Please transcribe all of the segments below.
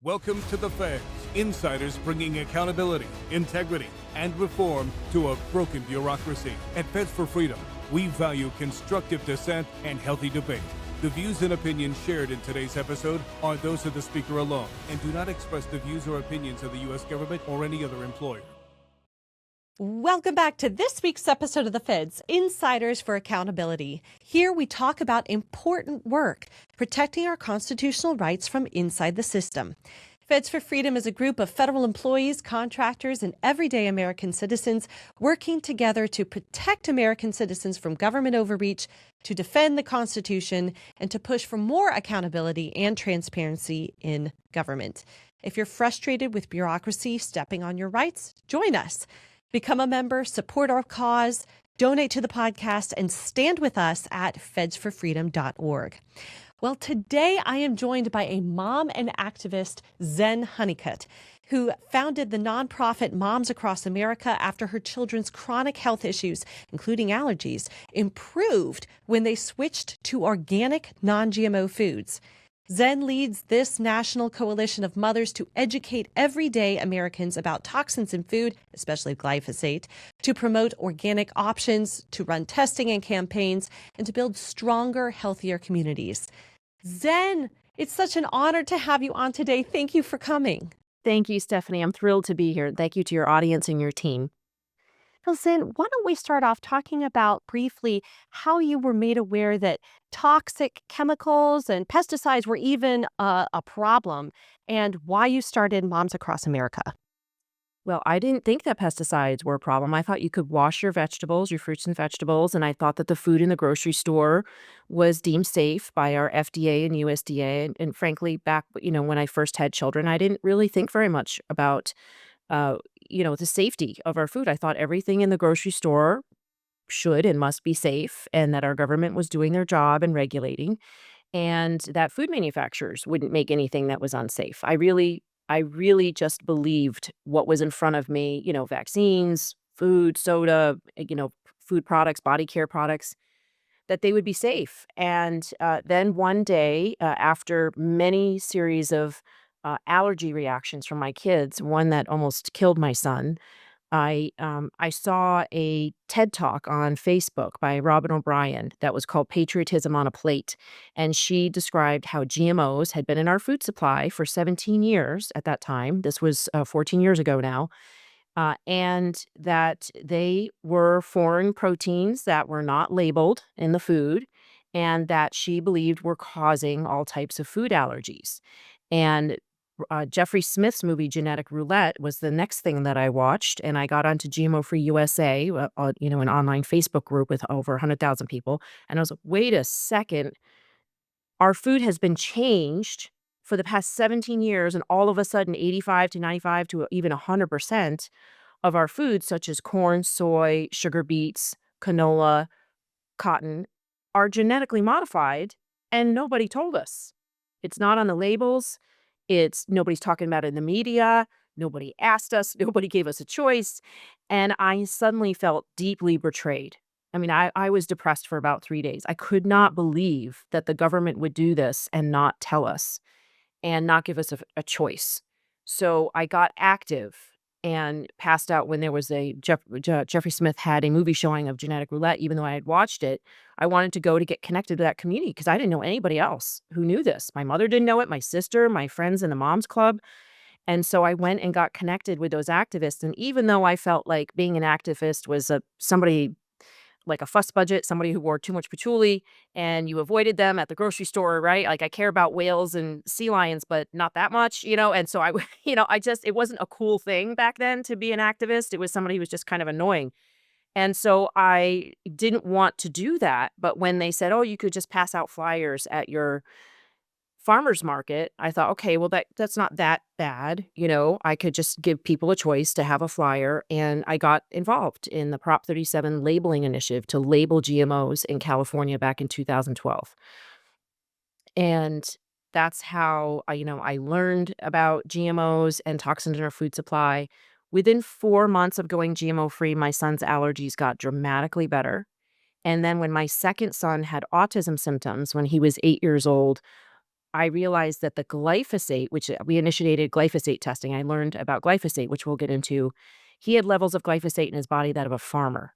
Welcome to the Feds, insiders bringing accountability, integrity, and reform to a broken bureaucracy. At Feds for Freedom, we value constructive dissent and healthy debate. The views and opinions shared in today's episode are those of the speaker alone and do not express the views or opinions of the U.S. government or any other employer. Welcome back to this week's episode of the Feds, Insiders for Accountability. Here we talk about important work, protecting our constitutional rights from inside the system. Feds for Freedom is a group of federal employees, contractors, and everyday American citizens working together to protect American citizens from government overreach, to defend the Constitution, and to push for more accountability and transparency in government. If you're frustrated with bureaucracy stepping on your rights, join us. Become a member, support our cause, donate to the podcast, and stand with us at fedsforfreedom.org. Well, today I am joined by a mom and activist, Zen Honeycutt, who founded the nonprofit Moms Across America after her children's chronic health issues, including allergies, improved when they switched to organic, non-GMO foods. Zen leads this national coalition of mothers to educate everyday Americans about toxins in food, especially glyphosate, to promote organic options, to run testing and campaigns, and to build stronger, healthier communities. Zen, it's such an honor to have you on today. Thank you for coming. Thank you, Stephanie. I'm thrilled to be here. Thank you to your audience and your team. Well, Zen, why don't we start off talking about briefly how you were made aware that toxic chemicals and pesticides were even a problem, and why you started Moms Across America. Well, I didn't think that pesticides were a problem. I thought you could wash your vegetables, your fruits and vegetables, and I thought that the food in the grocery store was deemed safe by our FDA and USDA. And frankly, back, when I first had children, I didn't really think very much about the safety of our food. I thought everything in the grocery store should and must be safe, and that our government was doing their job and regulating, and that food manufacturers wouldn't make anything that was unsafe. I really just believed what was in front of me, vaccines, food, soda, food products, body care products, that they would be safe. And then one day, after many series of allergy reactions from my kids, one that almost killed my son, I saw a TED Talk on Facebook by Robin O'Brien that was called Patriotism on a Plate. And she described how GMOs had been in our food supply for 17 years at that time. This was 14 years ago now. And that they were foreign proteins that were not labeled in the food, and that she believed were causing all types of food allergies. And Jeffrey Smith's movie Genetic Roulette was the next thing that I watched, and I got onto GMO Free USA, an online Facebook group with over 100,000 people. And I was like, wait a second, our food has been changed for the past 17 years, and all of a sudden 85 to 95 to even 100% of our foods, such as corn, soy, sugar beets, canola, cotton, are genetically modified, and nobody told us. It's not on the labels. Nobody's talking about it in the media. Nobody asked us. Nobody gave us a choice. And I suddenly felt deeply betrayed. I mean, I was depressed for about 3 days. I could not believe that the government would do this and not tell us and not give us a choice. So I got active and passed out when there was Jeffrey Smith had a movie showing of Genetic Roulette. Even though I had watched it, I wanted to go to get connected to that community because I didn't know anybody else who knew this. My mother didn't know it, my sister, my friends in the Moms Club. And so I went and got connected with those activists. And even though I felt like being an activist was somebody like a fuss budget, somebody who wore too much patchouli, and you avoided them at the grocery store, right? Like, I care about whales and sea lions, but not that much, And so it wasn't a cool thing back then to be an activist. It was somebody who was just kind of annoying. And so I didn't want to do that. But when they said, oh, you could just pass out flyers at your farmer's market, I thought, okay, well, that's not that bad. I could just give people a choice to have a flyer. And I got involved in the Prop 37 labeling initiative to label GMOs in California back in 2012. And that's how I learned about GMOs and toxins in our food supply. Within 4 months of going GMO free, my son's allergies got dramatically better. And then when my second son had autism symptoms when he was 8 years old, I realized that the glyphosate, which we initiated glyphosate testing. I learned about glyphosate, which we'll get into. He had levels of glyphosate in his body that of a farmer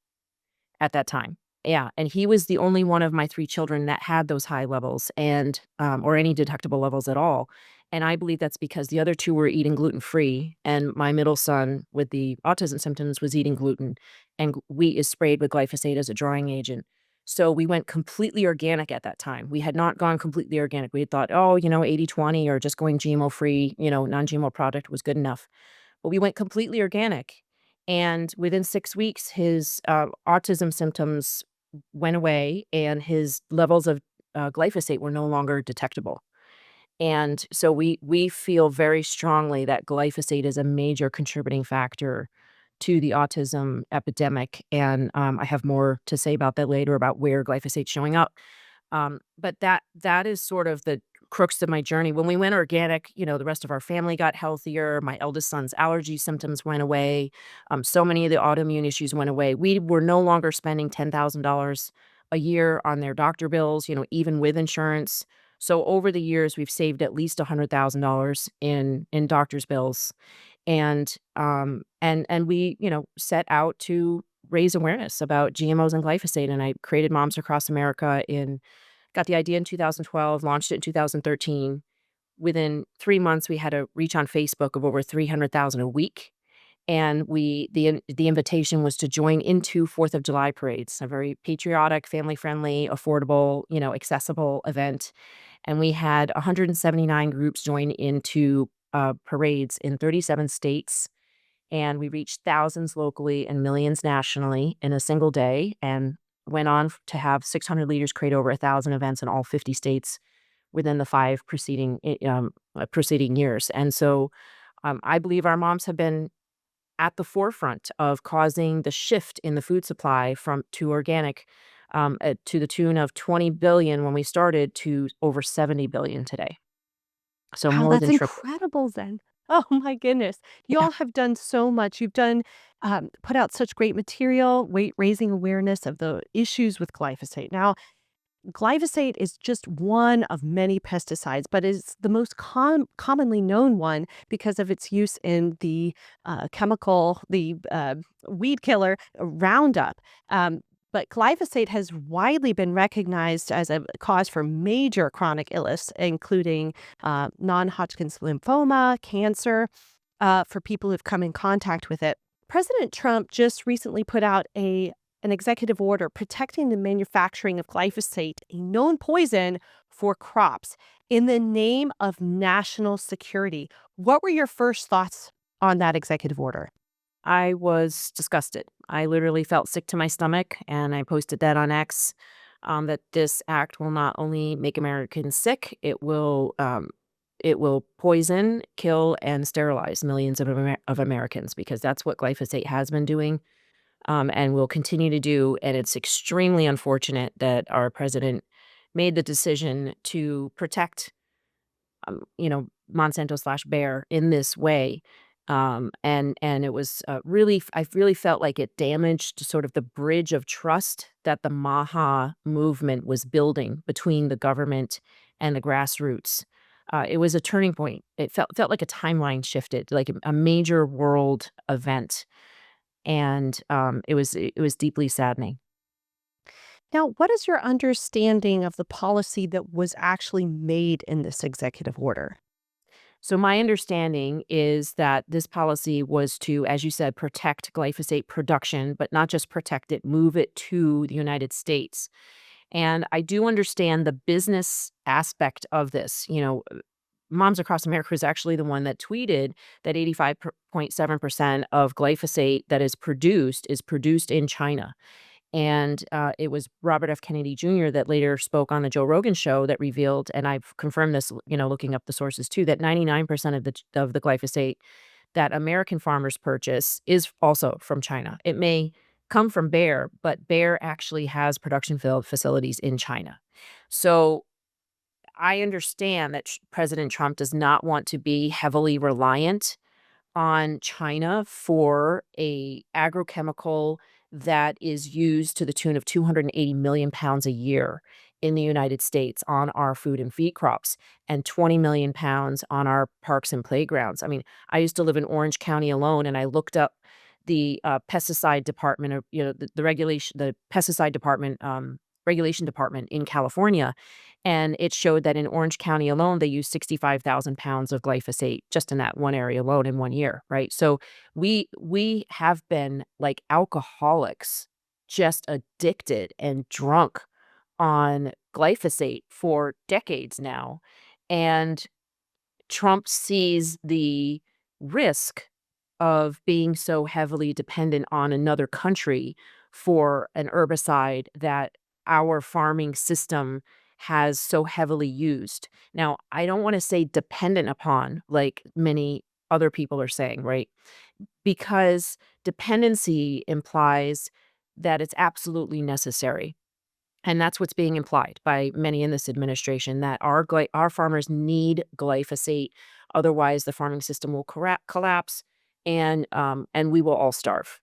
at that time. Yeah, and he was the only one of my 3 children that had those high levels and, or any detectable levels at all, and I believe that's because the other 2 were eating gluten-free, and my middle son with the autism symptoms was eating gluten, and wheat is sprayed with glyphosate as a drying agent. So we went completely organic at that time. We had not gone completely organic. We had thought, "Oh, 80/20 or just going GMO-free, non-GMO product was good enough." But we went completely organic, and within 6 weeks, his, autism symptoms went away, and his levels of, glyphosate were no longer detectable. And so we feel very strongly that glyphosate is a major contributing factor to the autism epidemic, and, I have more to say about that later about where glyphosate's showing up. But that is sort of the crux of my journey. When we went organic, the rest of our family got healthier. My eldest son's allergy symptoms went away. So many of the autoimmune issues went away. We were no longer spending $10,000 a year on their doctor bills, even with insurance. So over the years, we've saved at least $100,000 in doctor's bills, and we set out to raise awareness about GMOs and glyphosate. And I created Moms Across America in got the idea in 2012, launched it in 2013. Within 3 months, we had a reach on Facebook of over 300,000 a week, and the invitation was to join into 4th of July parades, a very patriotic, family-friendly, affordable, accessible event, and we had 179 groups join into, parades in 37 states, and we reached thousands locally and millions nationally in a single day, and went on to have 600 leaders create over 1,000 events in all 50 states within the 5 preceding years. And so, I believe our moms have been at the forefront of causing the shift in the food supply from to organic, to the tune of 20 billion when we started to over 70 billion today. So Wow, more that's than triple. incredible, Zen. Oh my goodness. Yeah. Y'all have done so much. You've done put out such great material, raising awareness of the issues with glyphosate. Now, glyphosate is just one of many pesticides, but is the most commonly known one because of its use in the weed killer Roundup. But glyphosate has widely been recognized as a cause for major chronic illness, including non Hodgkin's lymphoma, cancer, for people who've come in contact with it. President Trump just recently put out an executive order protecting the manufacturing of glyphosate, a known poison for crops, in the name of national security. What were your first thoughts on that executive order? I was disgusted. I literally felt sick to my stomach, and I posted that on X, that this act will not only make Americans sick, it will poison, kill, and sterilize millions of Americans, because that's what glyphosate has been doing, and will continue to do. And it's extremely unfortunate that our president made the decision to protect, Monsanto slash Bayer in this way. And it was I really felt like it damaged sort of the bridge of trust that the Maha movement was building between the government and the grassroots. It was a turning point. It felt like a timeline shifted, like a major world event, and it was deeply saddening. Now, what is your understanding of the policy that was actually made in this executive order? So my understanding is that this policy was to, as you said, protect glyphosate production, but not just protect it, move it to the United States. And I do understand the business aspect of this. Moms Across America is actually the one that tweeted that 85.7% of glyphosate that is produced in China. And, it was Robert F. Kennedy Jr. that later spoke on the Joe Rogan show that revealed, and I've confirmed this, looking up the sources too, that 99% of the glyphosate that American farmers purchase is also from China. It may come from Bayer, but Bayer actually has production facilities in China. So I understand that President Trump does not want to be heavily reliant on China for a agrochemical that is used to the tune of 280 million pounds a year in the United States on our food and feed crops, and 20 million pounds on our parks and playgrounds. I mean, I used to live in Orange County alone, and I looked up the pesticide department, or the regulation, the pesticide department, regulation department in California, and it showed that in Orange County alone, they used 65,000 pounds of glyphosate just in that one area alone in one year, right? So we have been like alcoholics, just addicted and drunk on glyphosate for decades now. And Trump sees the risk of being so heavily dependent on another country for an herbicide that our farming system has so heavily used. Now, I don't want to say dependent upon like many other people are saying, right? Because dependency implies that it's absolutely necessary. And that's what's being implied by many in this administration, that our farmers need glyphosate, otherwise the farming system will collapse, and we will all starve.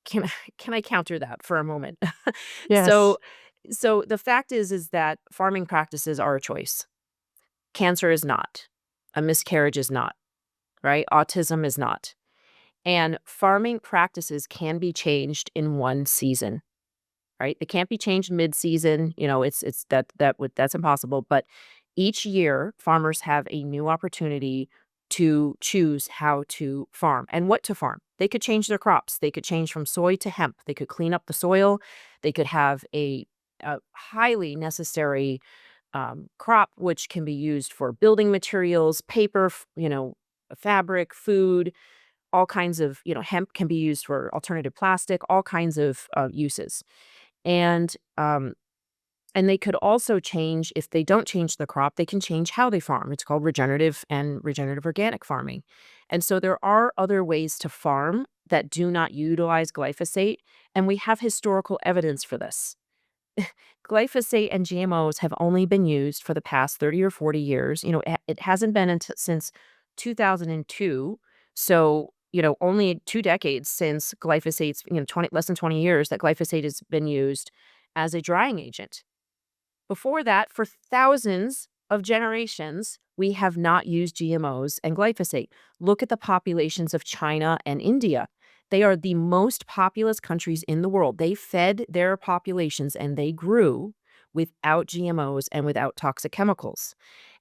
Can can I counter that for a moment? Yes. so so the fact is that farming practices are a choice. Cancer is not. A miscarriage is not, right? Autism is not. And farming practices can be changed in one season, right? It can't be changed mid-season, it's that's impossible, but each year farmers have a new opportunity to choose how to farm and what to farm. They could change their crops. They could change from soy to hemp. They could clean up the soil. They could have a highly necessary crop which can be used for building materials, paper, fabric, food, all kinds of, hemp can be used for alternative plastic, all kinds of uses. And, um, and they could also change, if they don't change the crop, they can change how they farm. It's called regenerative and regenerative organic farming. And so there are other ways to farm that do not utilize glyphosate, and we have historical evidence for this. Glyphosate and GMOs have only been used for the past 30 or 40 years. It hasn't been since 2002. So, only 2 decades since glyphosate's, 20, less than 20 years that glyphosate has been used as a drying agent. Before that, for thousands of generations, we have not used GMOs and glyphosate. Look at the populations of China and India. They are the most populous countries in the world. They fed their populations and they grew without GMOs and without toxic chemicals.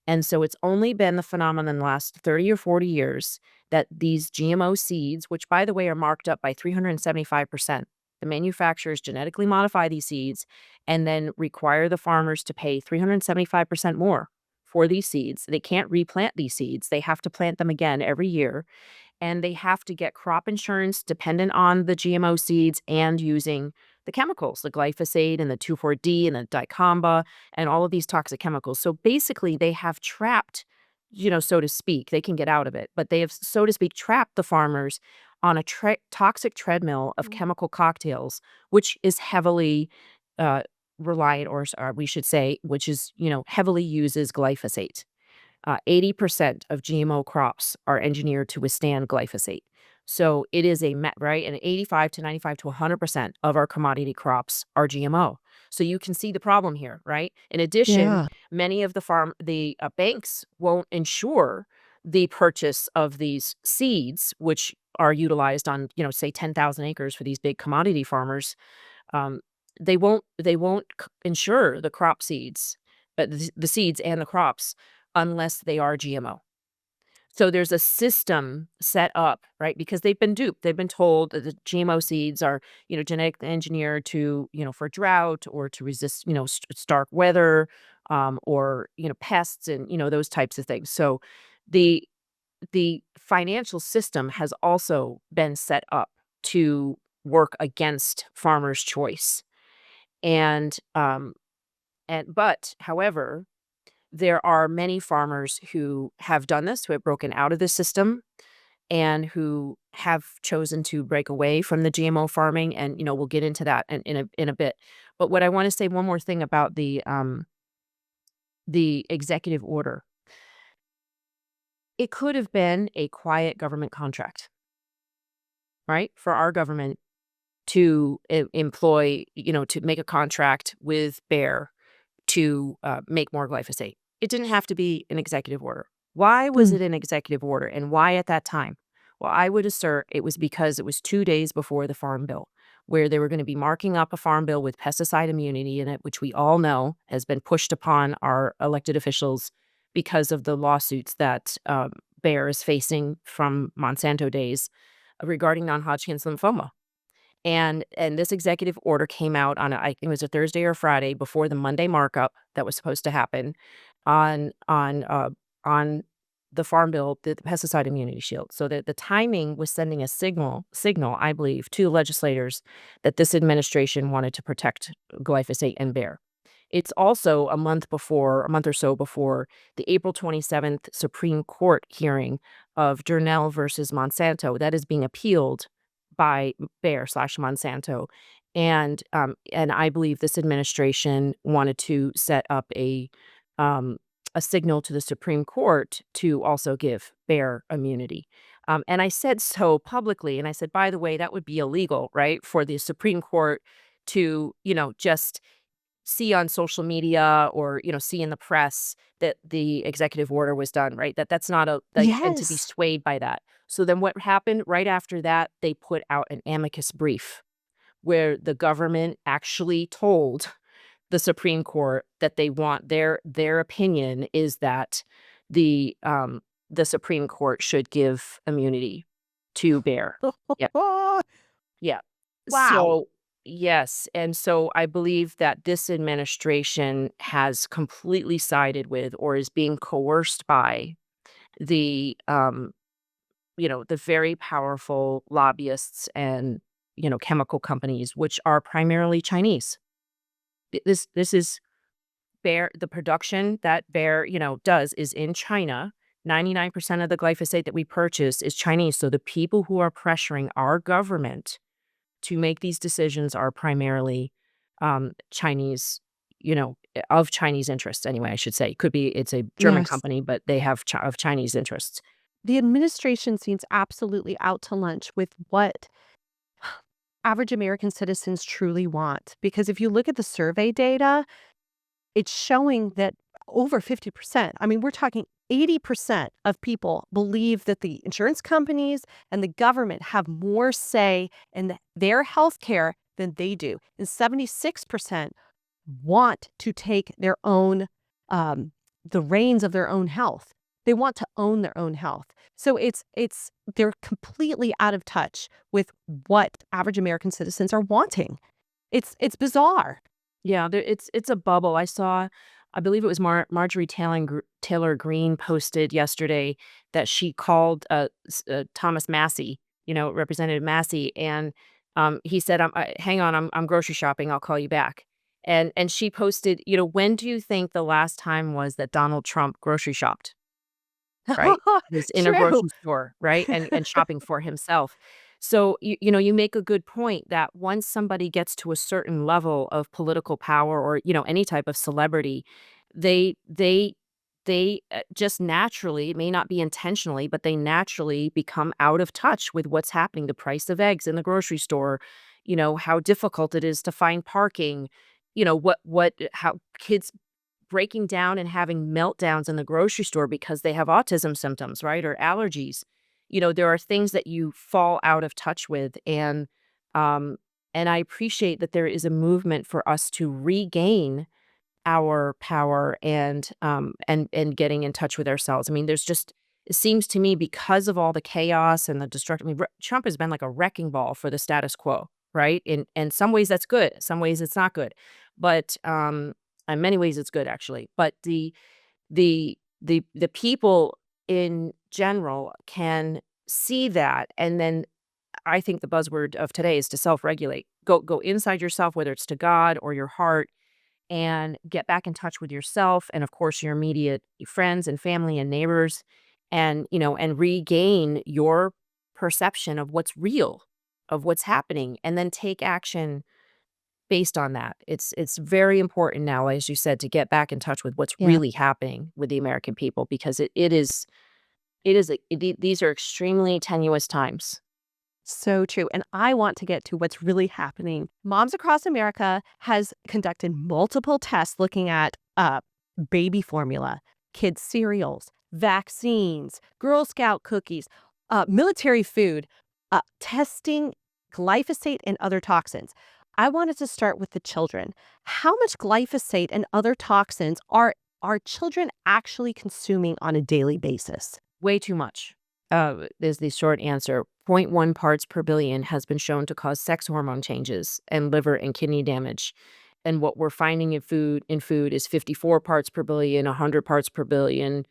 And so it's only been the phenomenon in the last 30 or 40 years that these GMO seeds, which by the way are marked up by 375%, the manufacturers genetically modify these seeds and then require the farmers to pay 375% more for these seeds. They can't replant these seeds. They have to plant them again every year, and they have to get crop insurance dependent on the GMO seeds and using the chemicals, the glyphosate and the 2,4-D and the dicamba and all of these toxic chemicals. So basically, they have trapped, so to speak, they can get out of it, but they have, so to speak, trapped the farmers on a toxic treadmill of chemical cocktails, which is heavily uh, reliant, or we should say, which is, heavily uses glyphosate. 80% of GMO crops are engineered to withstand glyphosate. So it is right? And 85 to 95 to 100% of our commodity crops are GMO. So you can see the problem here, right? In addition, Yeah. many of the banks won't insure the purchase of these seeds, which are utilized on, say 10,000 acres for these big commodity farmers. Um, they won't insure the crop seeds, the seeds and the crops unless they are GMO. So there's a system set up, right? Because they've been duped. They've been told that the GMO seeds are, genetically engineered to, for drought or to resist, stark weather, or, pests and, those types of things. So the the financial system has also been set up to work against farmers' choice. And however, there are many farmers who have done this, who have broken out of the system and who have chosen to break away from the GMO farming. And, we'll get into that in a bit. But what I want to say one more thing about the executive order. It could have been a quiet government contract, right? For our government to employ, to make a contract with Bayer to make more glyphosate. It didn't have to be an executive order. Why was Mm. it an executive order, and why at that time? Well, I would assert it was because it was 2 days before the Farm Bill, where they were going to be marking up a farm bill with pesticide immunity in it, which we all know has been pushed upon our elected officials because of the lawsuits that Bayer is facing from Monsanto days regarding non-Hodgkin's lymphoma. And this executive order came out on I think it was a Thursday or Friday before the Monday markup that was supposed to happen on the Farm Bill, the pesticide immunity shield. So that the timing was sending a signal, I believe, to legislators that this administration wanted to protect glyphosate and Bayer. It's also a month or so before the April 27th Supreme Court hearing of Durnell versus Monsanto that is being appealed by Bayer/Monsanto. And I believe this administration wanted to set up um, a signal to the Supreme Court to also give Bayer immunity. And I said so publicly, and I said, by the way, that would be illegal, right, for the Supreme Court to, just see on social media or, see in the press that the executive order was done, right? That's not a like, and to be Yes. swayed by that. So then what happened right after that, they put out an amicus brief where the government actually told the Supreme Court that they want their opinion is that the Supreme Court should give immunity to Bayer. Yeah. Yeah. Wow. So, yes, and so I believe that this administration has completely sided with or is being coerced by the, the very powerful lobbyists and, chemical companies, which are primarily Chinese. This is Bayer the production that Bayer, does is in China. 99% of the glyphosate that we purchase is Chinese, so the people who are pressuring our government to make these decisions are primarily Chinese, of Chinese interests anyway, I should say. Could be it's a German Yes. company, but they have of Chinese interests. The administration seems absolutely out to lunch with what average American citizens truly want. Because if you look at the survey data, it's showing that over 50%, I mean, we're talking 80% of people believe that the insurance companies and the government have more say in their health care than they do. And 76% want to take their own, the reins of their own health. They want to own their own health. So they're completely out of touch with what average American citizens are wanting. It's bizarre. Yeah, it's a bubble. I believe it was Marjorie Taylor Greene posted yesterday that she called Thomas Massey, Representative Massey, and he said, "Hang on, I'm grocery shopping. I'll call you back." And she posted, when do you think the last time was that Donald Trump grocery shopped? Right? Was in a True. grocery store, right? And shopping for himself. So, you make a good point that once somebody gets to a certain level of political power or, any type of celebrity, they just naturally, it may not be intentionally, but they naturally become out of touch with what's happening. The price of eggs in the grocery store, how difficult it is to find parking, how kids breaking down and having meltdowns in the grocery store because they have autism symptoms, right? Or allergies. There are things that you fall out of touch with. And I appreciate that there is a movement for us to regain our power and getting in touch with ourselves. I mean, it seems to me because of all the chaos and the destruction. I mean, Trump has been like a wrecking ball for the status quo, right? In some ways that's good, some ways it's not good. But in many ways it's good actually. But the people in general can see that, and then I think the buzzword of today is to self-regulate. Go inside yourself, whether it's to God or your heart, and get back in touch with yourself and of course your immediate friends and family and neighbors, and regain your perception of what's real, of what's happening, and then take action based on that. It's very important now, as you said, to get back in touch with what's Yeah. really happening with the American people because these are extremely tenuous times. So true. And I want to get to what's really happening. Moms Across America has conducted multiple tests looking at uh, baby formula, kids' cereals, vaccines, Girl Scout cookies, military food, testing glyphosate and other toxins. I wanted to start with the children. How much glyphosate and other toxins are children actually consuming on a daily basis? Way too much, is the short answer. Zero point 0.1 parts per billion has been shown to cause sex hormone changes and liver and kidney damage. And what we're finding in food is 54 parts per billion, 100 parts per billion.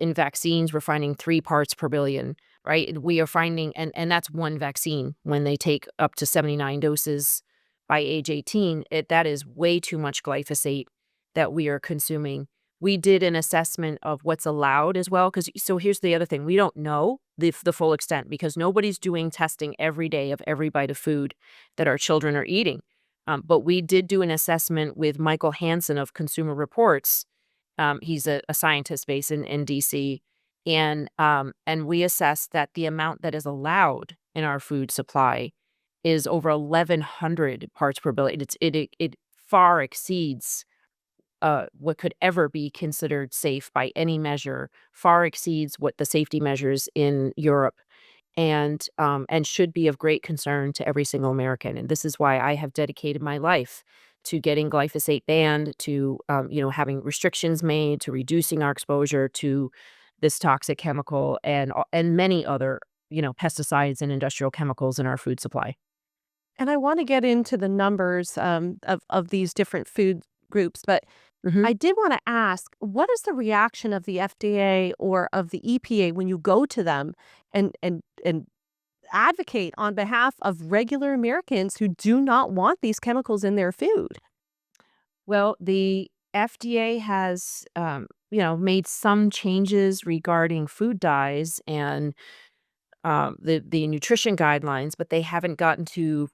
In vaccines, we're finding 3 parts per billion, right? We are finding, and that's one vaccine. When they take up to 79 doses by age 18, that is way too much glyphosate that we are consuming. We did an assessment of what's allowed as well, because so here's the other thing. We don't know the full extent because nobody's doing testing every day of every bite of food that our children are eating. But we did do an assessment with Michael Hansen of Consumer Reports. He's a scientist based in DC, and we assessed that the amount that is allowed in our food supply is over 1,100 parts per billion. It far exceeds what could ever be considered safe by any measure, far exceeds what the safety measures in Europe, and should be of great concern to every single American. And this is why I have dedicated my life to getting glyphosate banned, to having restrictions made, to reducing our exposure to this toxic chemical and many other pesticides and industrial chemicals in our food supply. And I want to get into the numbers of these different food groups, but hmm I did want to ask, what is the reaction of the FDA or of the EPA when you go to them and advocate on behalf of regular Americans who do not want these chemicals in their food? Well, the FDA has, made some changes regarding food dyes and the nutrition guidelines, but they haven't gotten to,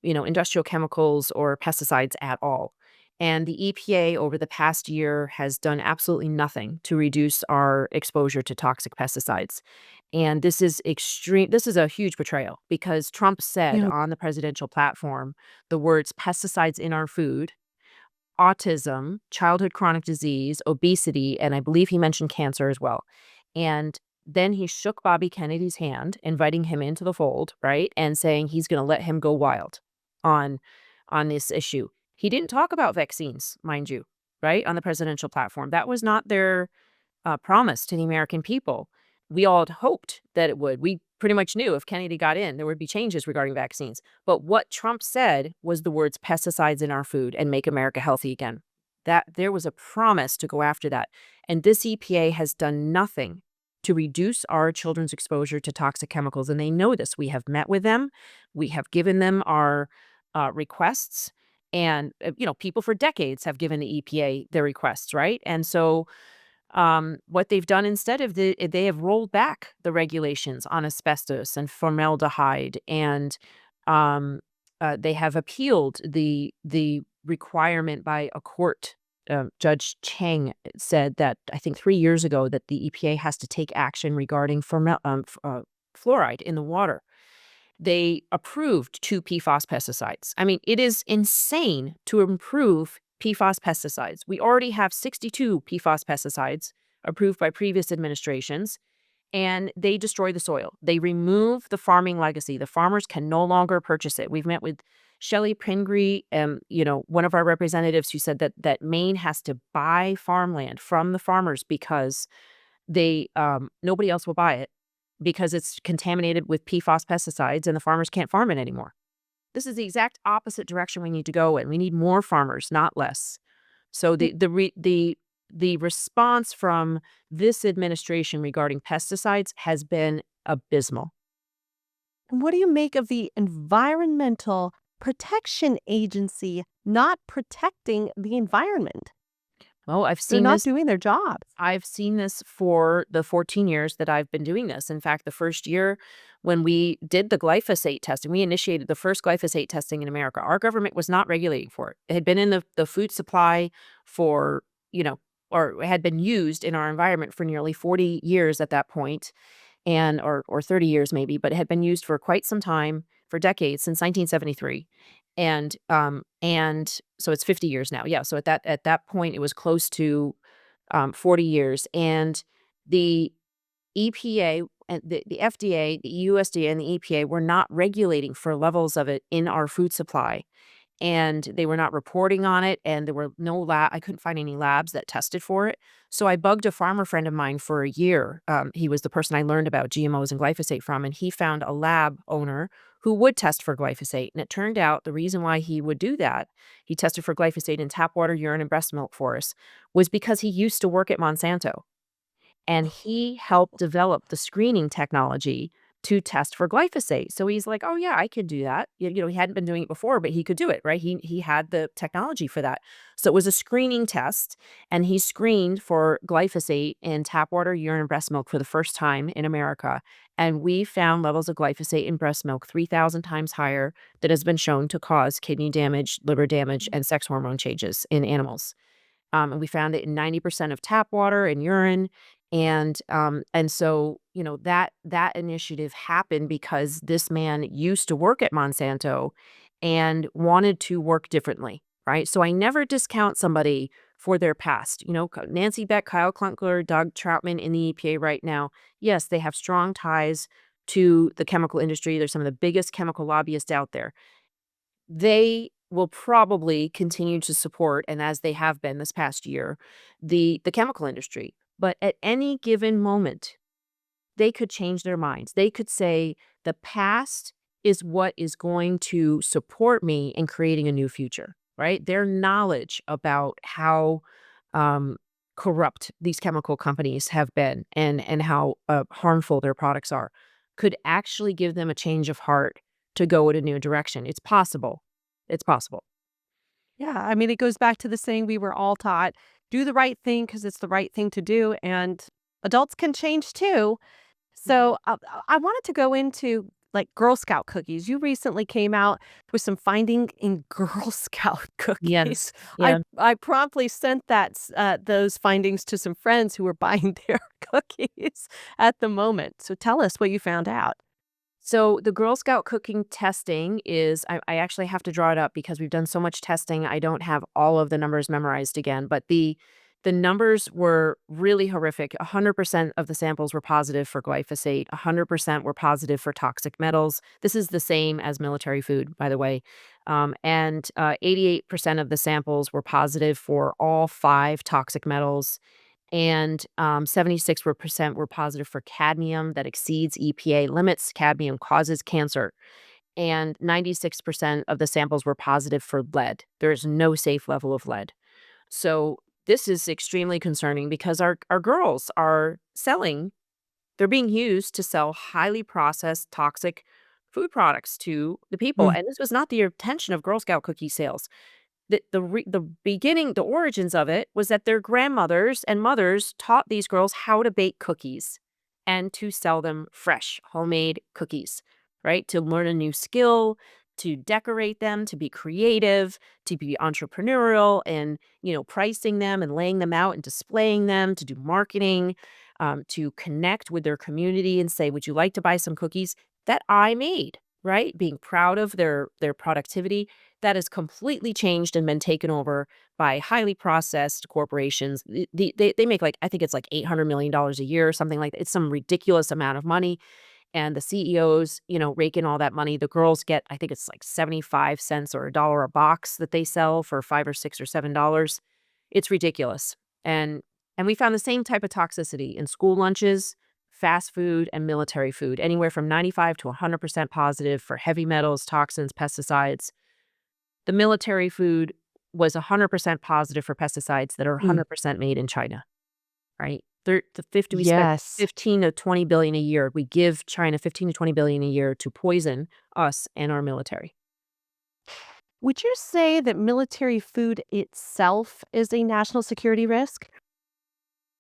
industrial chemicals or pesticides at all. And the EPA over the past year has done absolutely nothing to reduce our exposure to toxic pesticides. And this is extreme. This is a huge betrayal because Trump said Yeah. on the presidential platform the words pesticides in our food, autism, childhood chronic disease, obesity, and I believe he mentioned cancer as well. And then he shook Bobby Kennedy's hand, inviting him into the fold, right? And saying he's going to let him go wild on this issue. He didn't talk about vaccines, mind you, right? On the presidential platform. That was not their promise to the American people. We all had hoped that it would. We pretty much knew if Kennedy got in, there would be changes regarding vaccines. But what Trump said was the words pesticides in our food and make America healthy again. That there was a promise to go after that. And this EPA has done nothing to reduce our children's exposure to toxic chemicals. And they know this. We have met with them. We have given them our requests. And, people for decades have given the EPA their requests, right? And so what they've done instead of they have rolled back the regulations on asbestos and formaldehyde, and um, they have appealed the requirement by a court. Judge Chang said that I think 3 years ago that the EPA has to take action regarding fluoride in the water. They approved 2 PFAS pesticides. I mean, it is insane to improve PFAS pesticides. We already have 62 PFAS pesticides approved by previous administrations, and they destroy the soil. They remove the farming legacy. The farmers can no longer purchase it. We've met with Shelley Pingree, one of our representatives, who said that Maine has to buy farmland from the farmers because nobody else will buy it because it's contaminated with PFAS pesticides and the farmers can't farm it anymore. This is the exact opposite direction we need to go in. We need more farmers, not less. So the response from this administration regarding pesticides has been abysmal. And what do you make of the Environmental Protection Agency not protecting the environment? Well, They're not doing their jobs. I've seen this for the 14 years that I've been doing this. In fact, the first year when we did the glyphosate testing, we initiated the first glyphosate testing in America. Our government was not regulating for it. It had been in the food supply for, or had been used in our environment for nearly 40 years at that point, or 30 years maybe, but it had been used for quite some time, for decades, since 1973. And so it's 50 years now. Yeah. So at that point, it was close to 40 years. And the EPA and the FDA, the USDA, and the EPA were not regulating for levels of it in our food supply, and they were not reporting on it, and there were no lab. I couldn't find any labs that tested for it. So I bugged a farmer friend of mine for a year. He was the person I learned about GMOs and glyphosate from, and he found a lab owner who would test for glyphosate. And it turned out the reason why he would do that, he tested for glyphosate in tap water, urine, and breast milk for us, was because he used to work at Monsanto, and he helped develop the screening technology to test for glyphosate. So he's like, "Oh yeah, I could do that." He hadn't been doing it before, but he could do it, right? He had the technology for that. So it was a screening test, and he screened for glyphosate in tap water, urine, and breast milk for the first time in America. And we found levels of glyphosate in breast milk 3,000 times higher that has been shown to cause kidney damage, liver damage, and sex hormone changes in animals. And we found it in 90% of tap water and urine. And so, that initiative happened because this man used to work at Monsanto and wanted to work differently, right? So I never discount somebody for their past. Nancy Beck, Kyle Klunkler, Doug Troutman in the EPA right now. Yes, they have strong ties to the chemical industry. They're some of the biggest chemical lobbyists out there. They will probably continue to support, and as they have been this past year, the chemical industry. But at any given moment, they could change their minds. They could say, the past is what is going to support me in creating a new future, right? Their knowledge about how um, corrupt these chemical companies have been, and how harmful their products are, could actually give them a change of heart to go in a new direction. It's possible. It's possible. Yeah, I mean, it goes back to the saying we were all taught, do the right thing because it's the right thing to do, and adults can change too. So, I wanted to go into, like, Girl Scout cookies. You recently came out with some finding in Girl Scout cookies. Yes. Yeah. I promptly sent those findings to some friends who were buying their cookies at the moment. So tell us what you found out. So the Girl Scout cooking testing is, I actually have to draw it up because we've done so much testing. I don't have all of the numbers memorized again, but the numbers were really horrific. 100% of the samples were positive for glyphosate. 100% were positive for toxic metals. This is the same as military food, by the way. And 88% of the samples were positive for all 5 toxic metals, and 76% were positive for cadmium that exceeds EPA limits. Cadmium causes cancer. And 96% of the samples were positive for lead. There is no safe level of lead. So this is extremely concerning because our girls are selling, they're being used to sell highly processed, toxic food products to the people. Mm. And this was not the intention of Girl Scout cookie sales. The beginning, the origins of it was that their grandmothers and mothers taught these girls how to bake cookies and to sell them fresh, homemade cookies, right? To learn a new skill, to decorate them, to be creative, to be entrepreneurial, and pricing them and laying them out and displaying them, to do marketing, to connect with their community and say, "Would you like to buy some cookies that I made?" Right? Being proud of their productivity. That has completely changed and been taken over by highly processed corporations. They make, like, I think it's like $800 million a year or something like that. It's some ridiculous amount of money. And the CEOs, rake in all that money. The girls get, I think it's like 75 cents or $1 a box that they sell for 5 or 6 or $7. It's ridiculous. And we found the same type of toxicity in school lunches, fast food, and military food, anywhere from 95 to 100% positive for heavy metals, toxins, pesticides. The military food was 100% positive for pesticides that are Mm. 100% made in China, right? We spend Yes. 15 to 20 billion a year. We give China 15 to 20 billion a year to poison us and our military. Would you say that military food itself is a national security risk?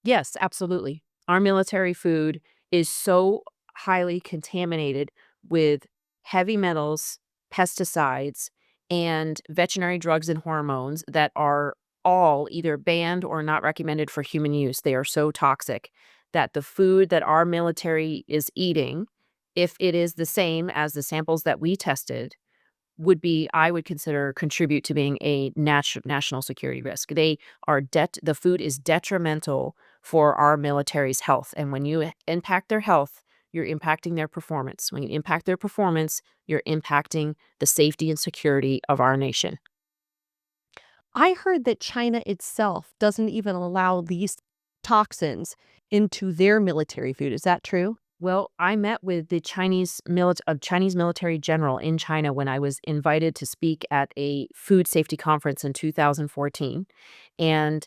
Yes, absolutely. Our military food is so highly contaminated with heavy metals, pesticides, and veterinary drugs and hormones that are all either banned or not recommended for human use. They are so toxic that the food that our military is eating, if it is the same as the samples that we tested, I would consider, contribute to being a national security risk. The food is detrimental for our military's health. And when you impact their health, you're impacting their performance. When you impact their performance, you're impacting the safety and security of our nation. I heard that China itself doesn't even allow these toxins into their military food. Is that true? Well, I met with the Chinese military general in China when I was invited to speak at a food safety conference in 2014. And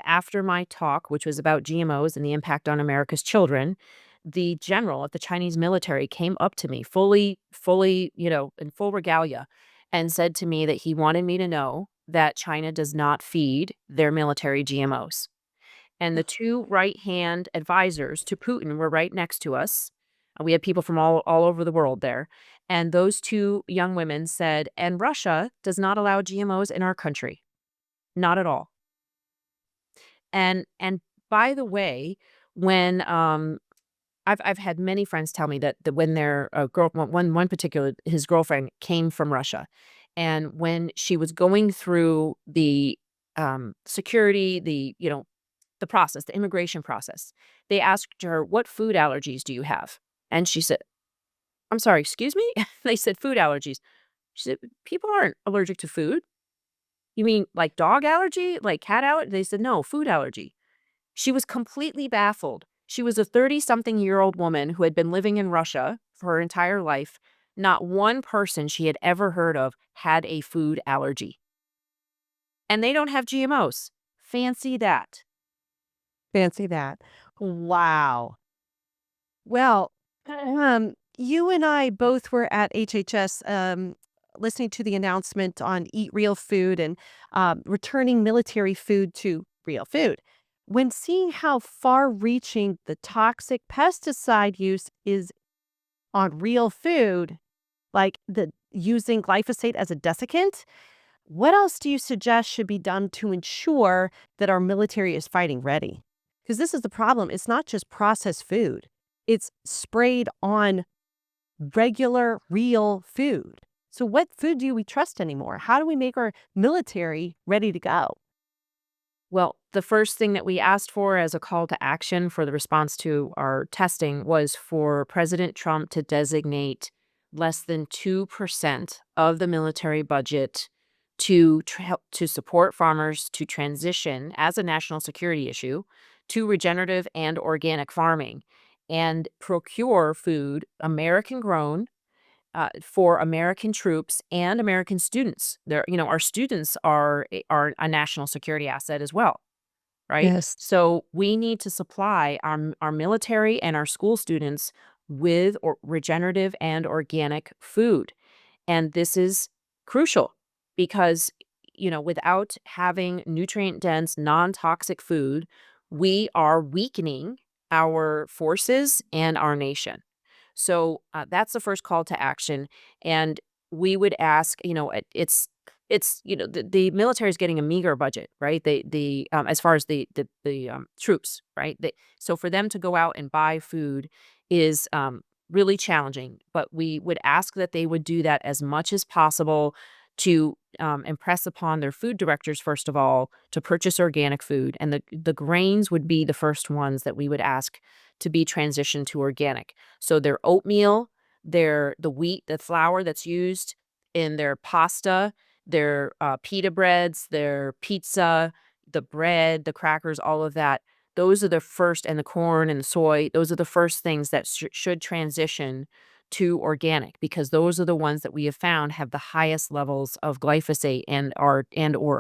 after my talk, which was about GMOs and the impact on America's children, the general of the Chinese military came up to me fully, in full regalia, and said to me that he wanted me to know that China does not feed their military GMOs. And the two right-hand advisors to Putin were right next to us. We had people from all over the world there. And those two young women said, "And Russia does not allow GMOs in our country. Not at all." And by the way, when I've had many friends tell me that when their one particular, his girlfriend came from Russia, and when she was going through the security, the process, the immigration process, they asked her, "What food allergies do you have?" And she said, "I'm sorry, excuse me?" They said, "Food allergies." She said, "People aren't allergic to food. You mean like dog allergy, like cat allergy?" They said, "No, food allergy." She was completely baffled. She was a 30-something-year-old woman who had been living in Russia for her entire life. Not one person she had ever heard of had a food allergy. And they don't have GMOs. Fancy that. Fancy that. Wow. Well, you and I both were at HHS listening to the announcement on Eat Real Food and returning military food to real food. When seeing how far reaching the toxic pesticide use is on real food, like the using glyphosate as a desiccant, what else do you suggest should be done to ensure that our military is fighting ready? Because this is the problem. It's not just processed food, it's sprayed on regular, real food. So, what food do we trust anymore? How do we make our military ready to go? Well, the first thing that we asked for as a call to action for the response to our testing was for President Trump to designate less than 2% of the military budget to help to support farmers to transition as a national security issue to regenerative and organic farming and procure food American grown for American troops and American students. Our students are a national security asset as well, right? Yes. So we need to supply our military and our school students with regenerative and organic food. And this is crucial because, without having nutrient dense, non toxic food, we are weakening our forces and our nation. So that's the first call to action. And we would ask, the military is getting a meager budget, right? As far as the troops, right? So for them to go out and buy food is really challenging. But we would ask that they would do that as much as possible to impress upon their food directors, first of all, to purchase organic food. And the grains would be the first ones that we would ask to be transitioned to organic. So their oatmeal, the wheat, the flour that's used in their pasta, their pita breads, their pizza, the bread, the crackers, all of that. Those are the first, and the corn and the soy, those are the first things that should transition to organic because those are the ones that we have found have the highest levels of glyphosate and or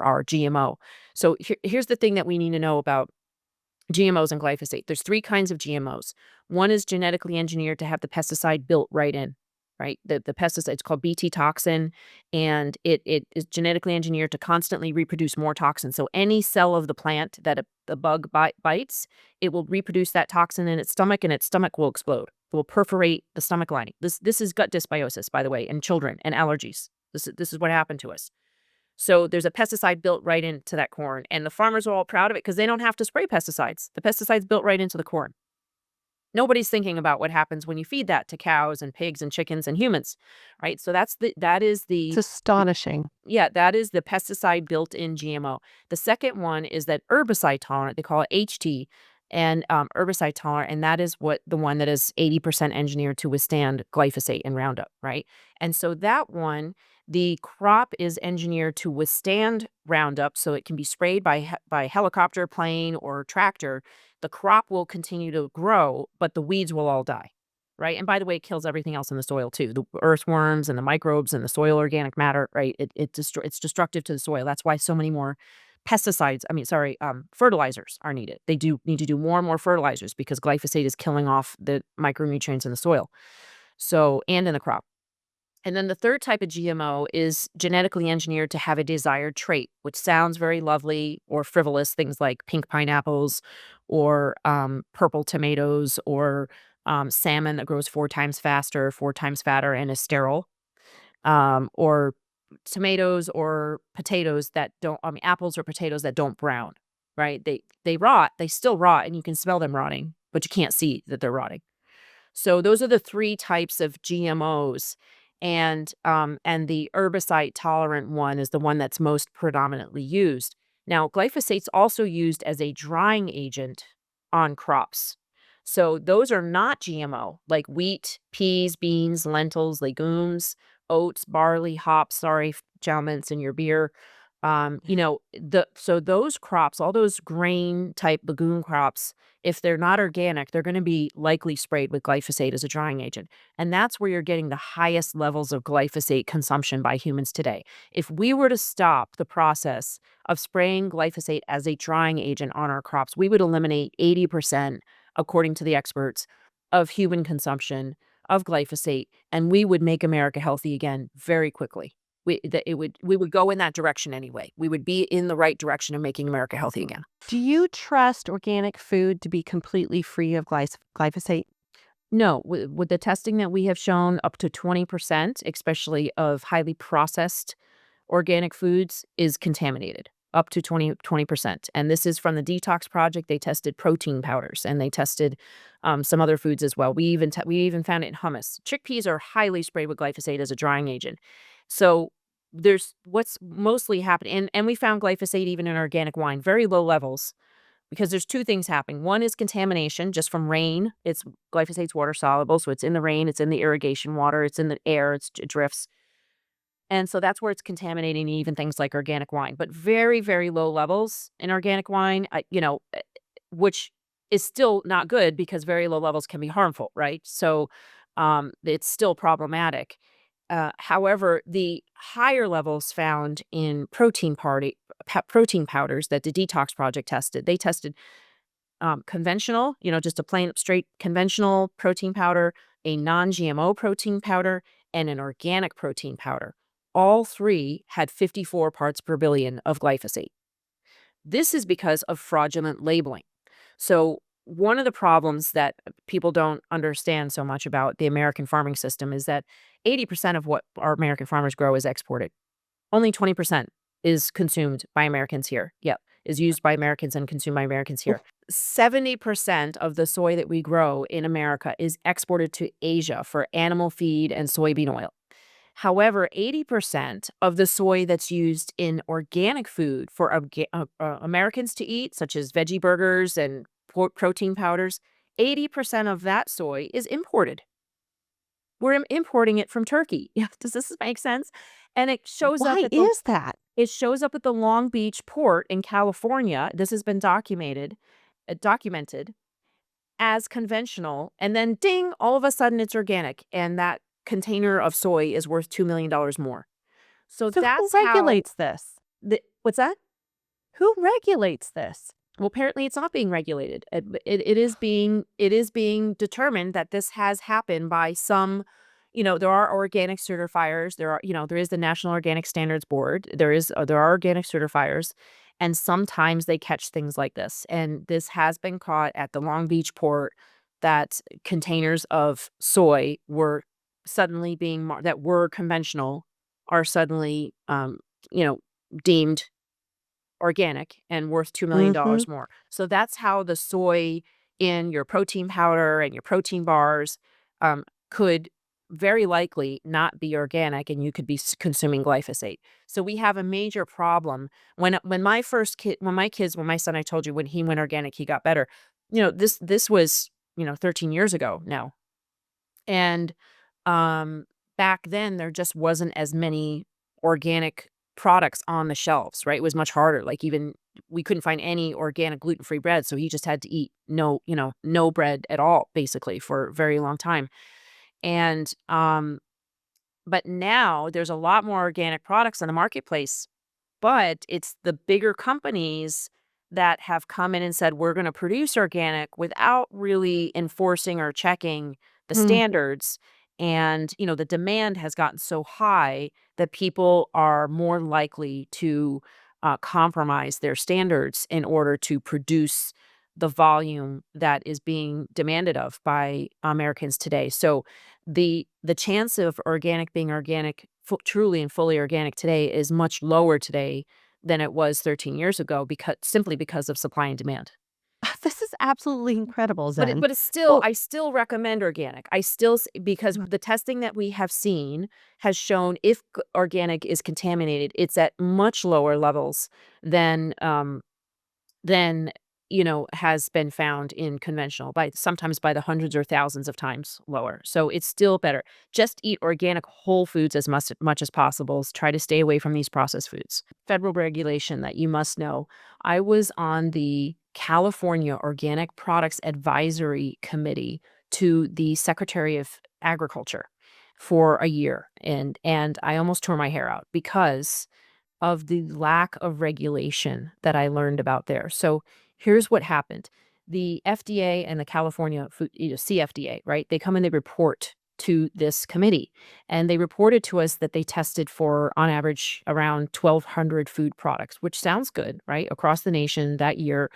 our GMO. So here's the thing that we need to know about GMOs and glyphosate. There's three kinds of GMOs. One is genetically engineered to have the pesticide built right in, right? The pesticide, it's called Bt toxin, and it is genetically engineered to constantly reproduce more toxin. So any cell of the plant that a bug bites, it will reproduce that toxin in its stomach, and its stomach will explode. It will perforate the stomach lining. This is gut dysbiosis, by the way, in children and allergies. This is what happened to us. So there's a pesticide built right into that corn, and the farmers are all proud of it because they don't have to spray pesticides. The pesticide's built right into the corn. Nobody's thinking about what happens when you feed that to cows and pigs and chickens and humans, right? So that is It's the astonishing. yeah, that is the pesticide built-in GMO. The second one is that herbicide tolerant. They call it HT, and herbicide tolerant, and that is what the one that is 80% engineered to withstand glyphosate and Roundup, right? And so that one, the crop is engineered to withstand Roundup, so it can be sprayed by helicopter, plane, or tractor. The crop will continue to grow, but the weeds will all die. Right. And by the way, it kills everything else in the soil too. The earthworms and the microbes and the soil organic matter, right? It's destructive to the soil. That's why so many more pesticides, fertilizers are needed. They do need to do more and more fertilizers because glyphosate is killing off the micronutrients in the soil. So, and in the crop. And then the third type of GMO is genetically engineered to have a desired trait, which sounds very lovely or frivolous, things like pink pineapples or purple tomatoes or salmon that grows 4 times faster, 4 times fatter, and is sterile, or tomatoes or potatoes that don't, apples or potatoes that don't brown, right? They rot, they still rot, and you can smell them rotting, but you can't see that they're rotting. So those are the 3 types of GMOs, and the herbicide tolerant one is the one that's most predominantly used. Now, glyphosate's also used as a drying agent on crops. So those are not GMO, like wheat, peas, beans, lentils, legumes, oats, barley, hops. Sorry, gentlemen, it's in your beer. So those crops, all those grain type legume crops, if they're not organic, they're going to be likely sprayed with glyphosate as a drying agent. And that's where you're getting the highest levels of glyphosate consumption by humans today. If we were to stop the process of spraying glyphosate as a drying agent on our crops, we would eliminate 80%, according to the experts, of human consumption of glyphosate, and we would make America healthy again very quickly. We would go in that direction anyway. We would be in the right direction of making America healthy again. Do you trust organic food to be completely free of glyphosate? No, with the testing that we have shown, up to 20%, especially of highly processed organic foods, is contaminated. Up to 20%. And this is from the Detox Project. They tested protein powders and they tested some other foods as well. We even found it in hummus. Chickpeas are highly sprayed with glyphosate as a drying agent. So there's what's mostly happening, and we found glyphosate even in organic wine, very low levels, because there's 2 things happening. One is contamination just from rain. Glyphosate's water soluble, so it's in the rain, it's in the irrigation water, it's in the air, it drifts. And so that's where it's contaminating even things like organic wine, but very, very low levels in organic wine, which is still not good because very low levels can be harmful, right? So it's still problematic. However, the higher levels found in protein powders that the Detox Project tested, they tested conventional, just a plain straight conventional protein powder, a non-GMO protein powder, and an organic protein powder. All 3 had 54 parts per billion of glyphosate. This is because of fraudulent labeling. So one of the problems that people don't understand so much about the American farming system is that 80% of what our American farmers grow is exported. Only 20% is consumed by Americans here. Yep, is used by Americans and consumed by Americans here. 70% of the soy that we grow in America is exported to Asia for animal feed and soybean oil. However, 80% of the soy that's used in organic food for Americans to eat, such as veggie burgers and protein powders, 80% of that soy is imported. We're importing it from Turkey. Does this make sense? And it shows up Why at is that? it shows up at the Long Beach port in California. This has been documented as conventional, and then ding, all of a sudden it's organic, and that container of soy is worth $2 million more. So So who that's how regulates this? what's that? Who regulates this? Well, apparently it's not being regulated. It is being determined that this has happened by some, there are organic certifiers. There is the National Organic Standards Board. There are organic certifiers, and sometimes they catch things like this. And this has been caught at the Long Beach port, that containers of soy were suddenly that were conventional are suddenly, deemed organic and worth $2 million Mhm. more. So that's how the soy in your protein powder and your protein bars could very likely not be organic, and you could be consuming glyphosate. So we have a major problem. When my first kid, when my son, I told you, when he went organic, he got better. This was 13 years ago now, and um, back then there just wasn't as many organic products on the shelves, right? It was much harder. Like, even we couldn't find any organic gluten-free bread, so he just had to eat no bread at all, basically, for a very long time. And but now there's a lot more organic products on the marketplace, but it's the bigger companies that have come in and said, we're going to produce organic without really enforcing or checking the Mm. standards. And, the demand has gotten so high that people are more likely to compromise their standards in order to produce the volume that is being demanded of by Americans today. So the chance of organic being organic, truly and fully organic today, is much lower today than it was 13 years ago, because of supply and demand. This is absolutely incredible, But Zen. it's still, Well, I still recommend organic. Because the testing that we have seen has shown, if organic is contaminated, it's at much lower levels than than has been found in conventional, by sometimes by the hundreds or thousands of times lower. So it's still better. Just eat organic whole foods as much as possible. Try to stay away from these processed foods. Federal regulation that you must know. I was on the California Organic Products Advisory Committee to the Secretary of Agriculture for a year, and I almost tore my hair out because of the lack of regulation that I learned about there. So here's what happened. The FDA and the California food, CFDA, right? They come and they report to this committee, and they reported to us that they tested for, on average, around 1,200 food products, which sounds good, right? Across the nation that year,